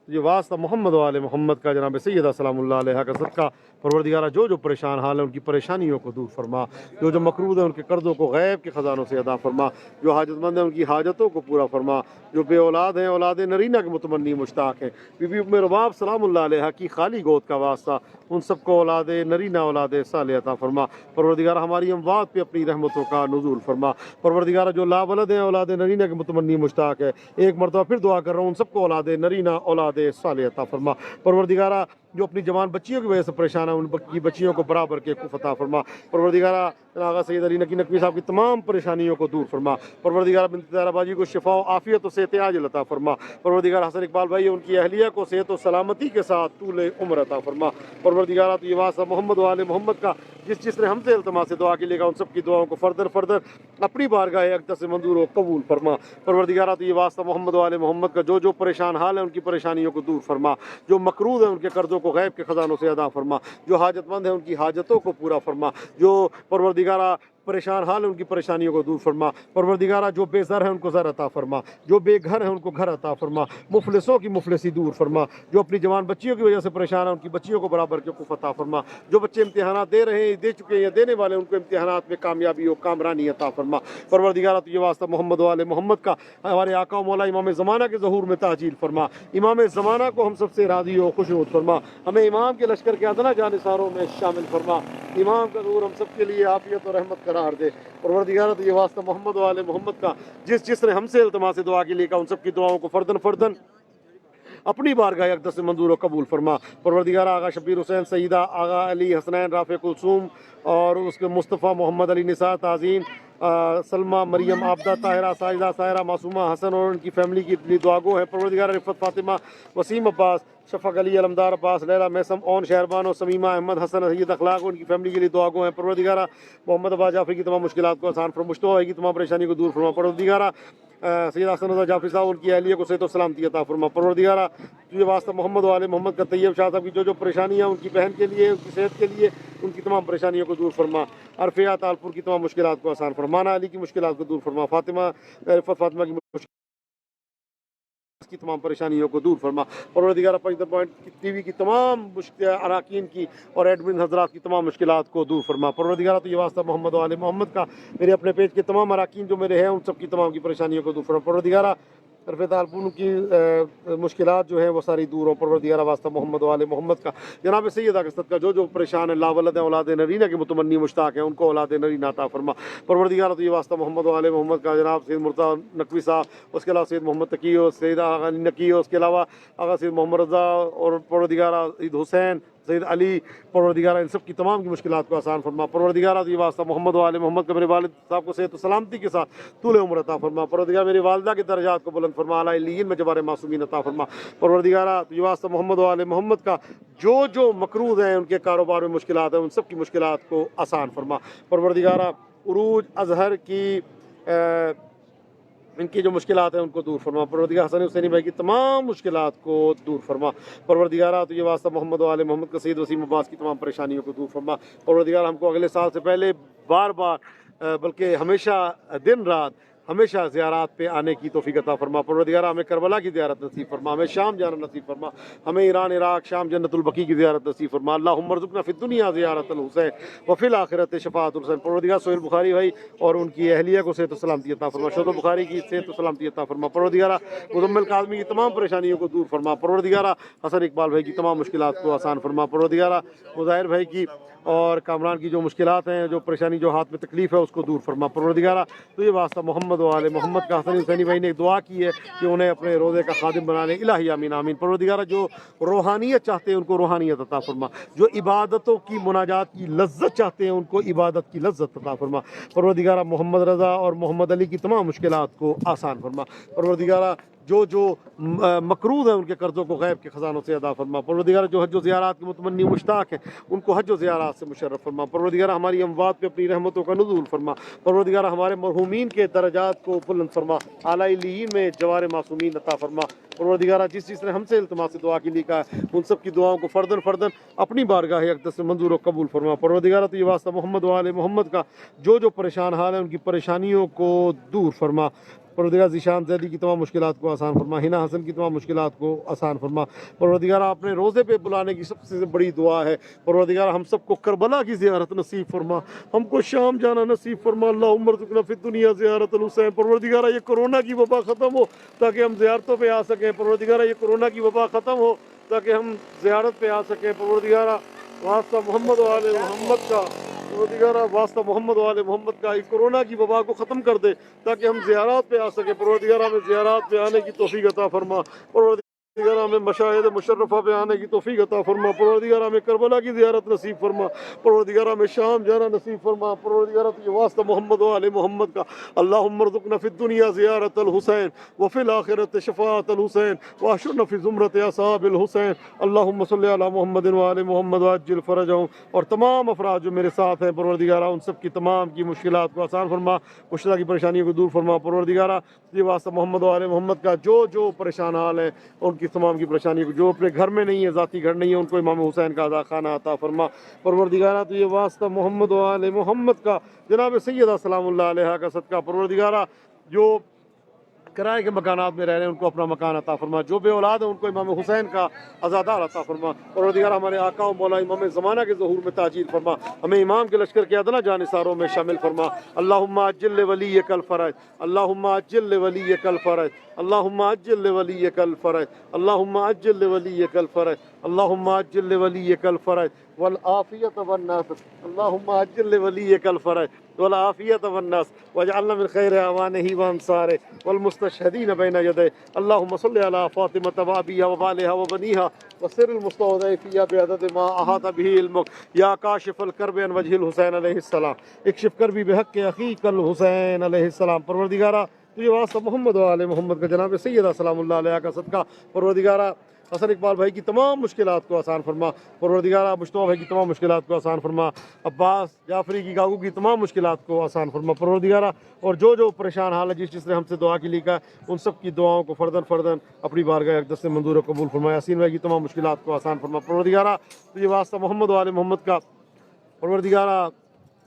S1: یہ واسطہ محمد و آل محمد کا جناب سیدہ سلام اللہ علیہ کا صدقہ پروردگارہ جو پریشان حال ہیں ان کی پریشانیوں کو دور فرما جو مقروض ہیں ان کے قرضوں کو غیب کے خزانوں سے ادا فرما جو حاجت مند ہیں ان کی حاجتوں کو پورا فرما جو بے اولاد ہیں اولاد نرینہ کے متمنی مشتاق ہیں بی بی ام رباب سلام اللہ علیہ کی خالی گود کا واسطہ ان سب کو اولاد نرینہ اولاد صالح عطا فرما پروردگارہ ہماری اموات پہ اپنی رحمتوں کا نزول فرما پروردگارہ جو لا ولد ہیں اولاد نرینہ کے متمنی مشتاق ہے ایک مرتبہ پھر دعا کر رہا ہوں ان سب کو اولاد نرینہ اولاد صالح عطا فرما پروردگارہ جو اپنی جوان بچیوں کی وجہ سے پریشان ہیں ان کی بچیوں کو برابر کے کف عطا فرما پروردگارہ آغا سید علی نقی نقوی صاحب کی تمام پریشانیوں کو دور فرما پروردگارہ بنت زہرا باجی کو شفا و عافیت و صحت عاجل عطا فرما پروردگارہ حسن اقبال بھائی ان کی اہلیہ کو صحت و سلامتی کے ساتھ طول عمر عطا فرما پروردگارہ تو یہ واسطہ محمد و آل محمد کا جس نے ہم سے التماس سے دعا کی لے گا ان سب کی دعاؤں کو فردر اپنی بارگاہ اقدس سے منظور و قبول فرما پروردگارہ تو یہ واسطہ محمد و آل محمد کا جو پریشان حال ہے ان کی پریشانیوں کو دور فرما جو مقروض ہیں ان کے قرضوں کو غیب کے خزانوں سے ادا فرما جو حاجت مند ہیں ان کی حاجتوں کو پورا فرما جو پروردگارہ پریشان حال ہیں ان کی پریشانیوں کو دور فرما پروردگارہ جو بے زر ہیں ان کو زر عطا فرما جو بے گھر ہیں ان کو گھر عطا فرما مفلسوں کی مفلسی دور فرما جو اپنی جوان بچیوں کی وجہ سے پریشان ہیں ان کی بچیوں کو برابر کے وقوف عطا فرما جو بچے امتحانات دے رہے ہیں دے چکے ہیں یا دینے والے ان کو امتحانات میں کامیابی و کامرانی عطا فرما پروردگارہ تو یہ واسطہ محمد و آل محمد کا ہمارے آقا و مولا امام زمانہ کے ظہور میں تعجیل فرما امام زمانہ کو ہم سب سے راضی و خوشنود فرما ہمیں امام کے لشکر کے ادنا جانثاروں میں شامل فرما امام کا ظہور ہم سب کے لیے عافیت و رحمت قرار دے پروردگارہ تو یہ واسطہ محمد و آل محمد کا جس نے ہم سے التماس سے دعا کے لیے کہا ان سب کی دعاؤں کو فردن اپنی بارگاہ اقدس سے منظور و قبول فرما پروردگارہ آغا شبیر حسین سیدہ آغا علی حسنین رافع کلثوم اور اس کے مصطفیٰ محمد علی نثار تعظیم سلمہ مریم عابدہ طاہرہ ساجدہ سائرہ معصومہ حسن اور ان کی فیملی کی دعا گو ہے پروردگارہ رفت فاطمہ وسیم عباس شفق علی علمدار عباس لیلہ میسم اون شہربان و سمیمہ احمد حسن سید اخلاق ان کی فیملی کے لیے دعا گو ہیں پروردگارہ محمد عباس جعفری کی تمام مشکلات کو آسان فرما مشتبہ کی تمام پریشانی کو دور فرما پروردگارہ سید حسن رضا جعفری صاحب ان کی اہلیہ کو صحت و سلامتی عطا فرما پروردگارہ یہ واسطہ محمد و آل محمد کا طیب شاہ صاحب کی جو پریشانیاں ان کی بہن کے لیے ان کی صحت کے لیے ان کی تمام پریشانیوں کو دور فرما عرفیہ تالپور کی تمام مشکلات کو آسان فرما مانا علی کی مشکلات کو دور فرما فاطمہ رفت فاطمہ کی تمام پریشانیوں کو دور فرما پروردگارہ پنجتر پوائنٹ ٹی وی کی تمام اراکین کی اور ایڈمن حضرات کی تمام مشکلات کو دور فرما پروردگارہ تو یہ واسطہ محمد و آل محمد کا میرے اپنے پیج کے تمام اراکین جو میرے ہیں ان سب کی تمام کی پریشانیوں کو دور فرما پروردگارہ طرف طالبون کی مشکلات جو ہیں وہ ساری دور ہوں پروردگار واسطہ محمد و آل محمد کا جناب سیدہ کا صدقہ جو پریشان ہیں لا ولد ہیں اولاد نرینہ کے متمنی مشتاق ہیں ان کو اولاد نرینہ عطا فرما پروردگار تو یہ واسطہ محمد و آل محمد کا جناب سید مرتضی نقوی صاحب اس کے علاوہ سید محمد تقی ہو سید آغا علی نقی ہو اس کے علاوہ آغا سید محمد رضا اور پروردگار سید حسین سید علی پروردگارہ ان سب کی تمام کی مشکلات کو آسان فرما پروردگارہ تو یہ واسطہ محمد و آل محمد کا میرے والد صاحب کو صحت و سلامتی کے ساتھ طول عمر عطا فرما پروردگار میری والدہ کے درجات کو بلند فرما اعلیٰ علیین میں جبار معصومین عطا فرما پروردگارہ تو یہ واسطہ محمد و آل محمد کا جو مقروض ہیں ان کے کاروبار میں مشکلات ہیں ان سب کی مشکلات کو آسان فرما پروردگارہ عروج اظہر کی ان کی جو مشکلات ہیں ان کو دور فرما پروردگار حسن حسینی بھائی کی تمام مشکلات کو دور فرما پروردگارہ تو یہ واسطہ محمد و آل محمد کا سید وسیم عباس کی تمام پریشانیوں کو دور فرما پروردگار ہم کو اگلے سال سے پہلے بار بلکہ ہمیشہ دن رات ہمیشہ زیارات پہ آنے کی توفیق عطا فرما پروردگار ہمیں کربلا کی زیارت نصیب فرما ہمیں شام جانا نصیب فرما ہمیں ایران عراق شام جنت البقیع کی زیارت نصیب فرما اللہم ارزقنا فی الدنیا زیارت الحسین وفی الآخرت شفاعت الحسین پروردگار سہیل بخاری بھائی اور ان کی اہلیہ کو صحت و سلامتی عطا فرما شہد بخاری کی صحت و سلامتی عطا فرما پروردگار مزمل کاظمی کی تمام پریشانیوں کو دور فرما پروردگار حسن اقبال بھائی کی تمام مشکلات کو آسان فرما پروردگار مظاہر بھائی کی اور کامران کی جو مشکلات ہیں جو پریشانی جو ہاتھ میں تکلیف ہے اس کو دور فرما پروردگارہ تو یہ واسطہ محمد و آل محمد کا حسن حسینی بھائی نے ایک دعا کی ہے کہ انہیں اپنے روزے کا خادم بنانے الہی آمین آمین پروردگارہ جو روحانیت چاہتے ہیں ان کو روحانیت عطا فرما جو عبادتوں کی مناجات کی لذت چاہتے ہیں ان کو عبادت کی لذت عطا فرما پروردگارہ محمد رضا اور محمد علی کی تمام مشکلات کو آسان فرما پروردگارہ جو مقروض ہیں ان کے قرضوں کو غیب کے خزانوں سے ادا فرما پروردگار جو حج و زیارات کے متمنی مشتاق ہیں ان کو حج و زیارات سے مشرف فرما پروردگار ہماری اموات پہ اپنی رحمتوں کا نزول فرما پروردگار ہمارے مرحومین کے درجات کو بلند فرما اعلیٰ علیین میں جوار معصومین عطا فرما پروردگارہ جس نے ہم سے التماس دعا کی لکھا ہے ان سب کی دعاؤں کو فردن اپنی بارگاہ اقدس سے منظور و قبول فرما پروردگارہ تو یہ واسطہ محمد و آل محمد کا جو پریشان حال ہیں ان کی پریشانیوں کو دور فرما پروردگار ذیشان زیدی کی تمام مشکلات کو آسان فرما ہنا حسن کی تمام مشکلات کو آسان فرما پروردگار اپنے روزے پہ بلانے کی سب سے بڑی دعا ہے پروردگار ہم سب کو کربلا کی زیارت نصیب فرما ہم کو شام جانا نصیب فرما اللہم ارزقنا فی الدنیا زیارت الحسین پروردگار یہ کورونا کی وبا ختم ہو تاکہ ہم زیارتوں پہ آ سکیں پروردگار یہ کورونا کی وبا ختم ہو تاکہ ہم زیارت پہ آ سکیں پروردگار واسطہ محمد و آل محمد کا پروردگارہ واسطہ محمد و آل محمد کا کورونا کی وبا کو ختم کر دے تاکہ ہم زیارات پہ آ سکیں پروردگارہ ہمیں زیارات پہ آنے کی توفیق عطا فرما پروردگارہ ہمیں مشاہد مشرفہ پہ آنے کی توفیق عطا فرما پروردگارہ ہمیں کربلا کی زیارت نصیب فرما پروردگارہ ہمیں شام جانا نصیب فرما پروردگارہ تو یہ واسطہ محمد و آل محمد کا اللہم ارزقنا فی الدنیا زیارت الحسین وفی الآخرت شفاعت الحسین واحشرنا فی زمرۃ اصحاب الحسین اللہم صلی علی محمد و آل محمد وعجل فرجہم اور تمام افراد جو میرے ساتھ ہیں پروردگارہ ان سب کی تمام کی مشکلات کو آسان فرما مشکلات کی پریشانیوں کو دور فرما پروردگارہ یہ واسطہ محمد و آل محمد کا جو پریشان حال ہیں ان کی تمام کی پریشانی کو جو اپنے گھر میں نہیں ہے ذاتی گھر نہیں ہے ان کو امام حسین کا عزا خانہ عطا فرما پروردگارہ تو یہ واسطہ محمد و آل محمد کا جناب سیدہ سلام اللہ علیہ کا صدقہ پروردگارہ جو کرائے کے مکانات میں رہ رہے ہیں ان کو اپنا مکان عطا فرما جو بے اولاد ہیں ان کو امام حسین کا عزادار عطا فرما پروردگار ہمارے آقا و مولا امام زمانہ کے ظہور میں تاجیل فرما ہمیں امام کے لشکر کے ادنا جانثاروں میں شامل فرما اللہم عجل لولیک الفرج اللہم عجل لولیک الفرج اللہم عجل لولیک الفرج اللہم عجل لولیک الفرج اللہم عجل لولیک الفرج والعافیت والناس اللہم عجل لولیک الفرج والعافیت والناس واجعلنا من خیر اعوانہ وانصارہ والمستشہدین بین یدہ اللہم صلی علی فاطمہ وابیہا وبالہا وبنیہا وسر المستودع فیہا بعدد ما احاط بہ علمک یا کاشف الکرب عن وجہ الحسین علیہ السلام اکشف کربی بحق اخیک الحسین علیہ السلام پروردگارہ تجھے واسطہ محمد و آل محمد کا جناب سیدہ سلام اللہ علیہ کا صدقہ پروردگارہ حسن اقبال بھائی کی تمام مشکلات کو آسان فرما پروردگارہ مشتبہ بھائی کی تمام مشکلات کو آسان فرما عباس جعفری کی گاگو کی تمام مشکلات کو آسان فرما پروردگارہ اور جو پریشان حال ہے جس نے ہم سے دعا کی لکھا ہے ان سب کی دعاؤں کو فردن اپنی بارگاہ اقدس سے منظور و قبول فرما یاسین بھائی کی تمام مشکلات کو آسان فرما پروردگارہ تو یہ واسطہ محمد و آل محمد کا پروردگارہ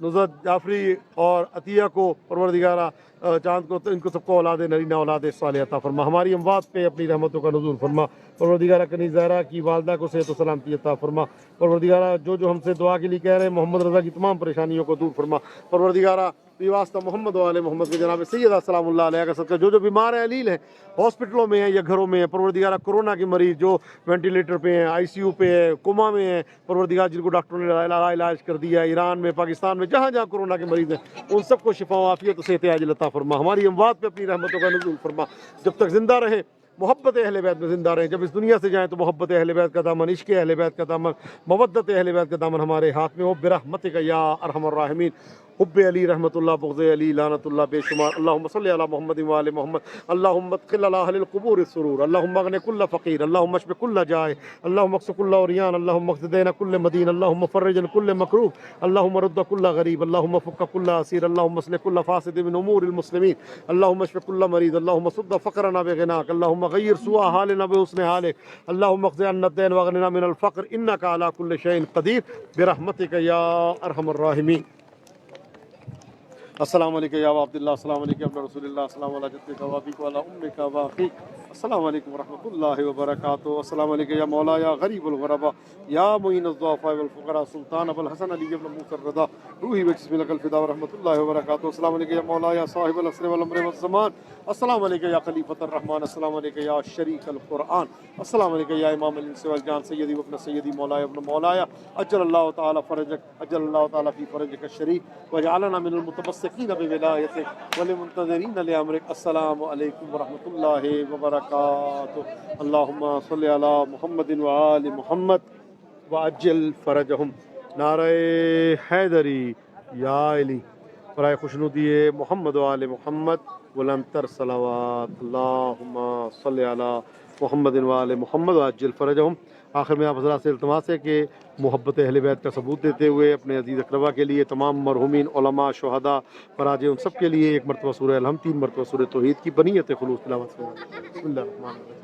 S1: نصرت جعفری اور عطیہ کو پروردگارہ چاند کو، تو ان کو سب کو اولاد نرینہ اولاد صالحہ عطا فرما، ہماری اموات پہ اپنی رحمتوں کا نزول فرما، پروردگارہ کنیز زہرا کی والدہ کو صحت و سلامتی عطا فرما، پروردگارہ جو ہم سے دعا کے لیے کہہ رہے ہیں محمد رضا کی تمام پریشانیوں کو دور فرما، پروردگارہ واسطہ محمد و آل محمد کے جناب سیدہ سلام اللہ علیہ کا صدقہ جو بیمار ہیں علیل ہیں، ہاسپٹلوں میں ہیں یا گھروں میں ہیں، پروردگارہ کورونا کے مریض جو وینٹیلیٹر پہ ہیں، آئی سی یو پہ ہیں، کوما میں ہیں، پروردگار جن کو ڈاکٹروں نے علاج کر دیا ہے، ایران میں، پاکستان میں، جہاں جہاں کورونا کے مریض ہیں ان سب کو شفا و عافیت و صحت عاجل عطا فرما، ہماری اموات پہ اپنی رحمتوں کا نزول فرما، جب تک زندہ رہے محبت اہل بیت میں زندہ رہیں، جب اس دنیا سے جائیں تو محبت اہل بیت کا دامن، عشق اہل بیت کا دامن، مودت اہل بیت کا دامن ہمارے ہاتھ میں ہو، برحمتک یا ارحم الراحمین، حب علی رحمت اللہ، بغض علی لعنت اللہ بے شمار، اللہم صلی علی محمد و آل محمد، اللہم ادخل علی اہل القبور السرور، اللہم اغن کل فقیر، اللہم اشف کل جائع، اللہم اقص کل عریان، اللہم اقض دین کل مدین، اللہم فرج کل مکروب، اللہم رد کل غریب، اللہم فک کل اسیر، اللہم اصلح کل فاسد من امور المسلمین، اللہم اشف کل مریض، اللہم سد فقرنا بغناک، اللہم غیر سوء حالنا بحسن حالک، اللہم اقض عنا الدین واغننا من الفقر انک علی کل شیء قدیر برحمتک یا ارحم الراحمین۔ السلام علیکم یا ابا عبداللہ، السلام علیکم ابن رسول اللہ، السلام علی جدک و ابیک و علی امک و اخیک، السلام علیکم ورحمۃ اللہ وبرکاتہ، السلام علیکم یا مولا یا غریب الغرباء یا معین الضعفاء والفقراء سلطان ابو الحسن علی بن موسی الرضا روحی بجسم لک الفدا ورحمۃ اللہ وبرکاتہ، السلام علیکم یا مولا یا صاحب العصر والامر والزمان، السلام علیکم یا خلیفۃ الرحمن، السلام علیکم یا شریک القرآن، السلام علیکم یا امام الانس والجان، سیدی وابن سیدی مولایا ابن مولایا، اجل اللہ تعالی فرجک، اجل اللہ تعالی فی فرجک الشریف، وجعلنا من المتمسکین بولایتک والمنتظرین لامرک، السلام علیکم ورحمۃ اللہ وبرکاتہ، اللہم صلی علی محمد وآل محمد وعجل فرجہم، نعرہ حیدری یا علی، برائے خوشنودی محمد و آل محمد بلند تر صلوات، اللہم صلی علی محمد و آل محمد وعجل فرجہم۔ آخر میں آپ حضرات سے التماس ہے کہ محبت اہل بیت کا ثبوت دیتے ہوئے اپنے عزیز اقربا کے لیے، تمام مرحومین علماء، شہداء، فراجے، ان سب کے لیے ایک مرتبہ سورہ الحمد، 3 مرتبہ سورہ توحید کی بنیت خلوص تلاوت کریں۔ بسم اللہ الرحمن الرحیم۔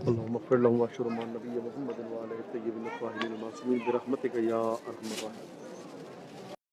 S1: اللهم اغفر لهم واشرهم مع النبي محمد وعلى آله الطيبين الطاهرين المعصومين برحمتك يا ارحم الراحمين۔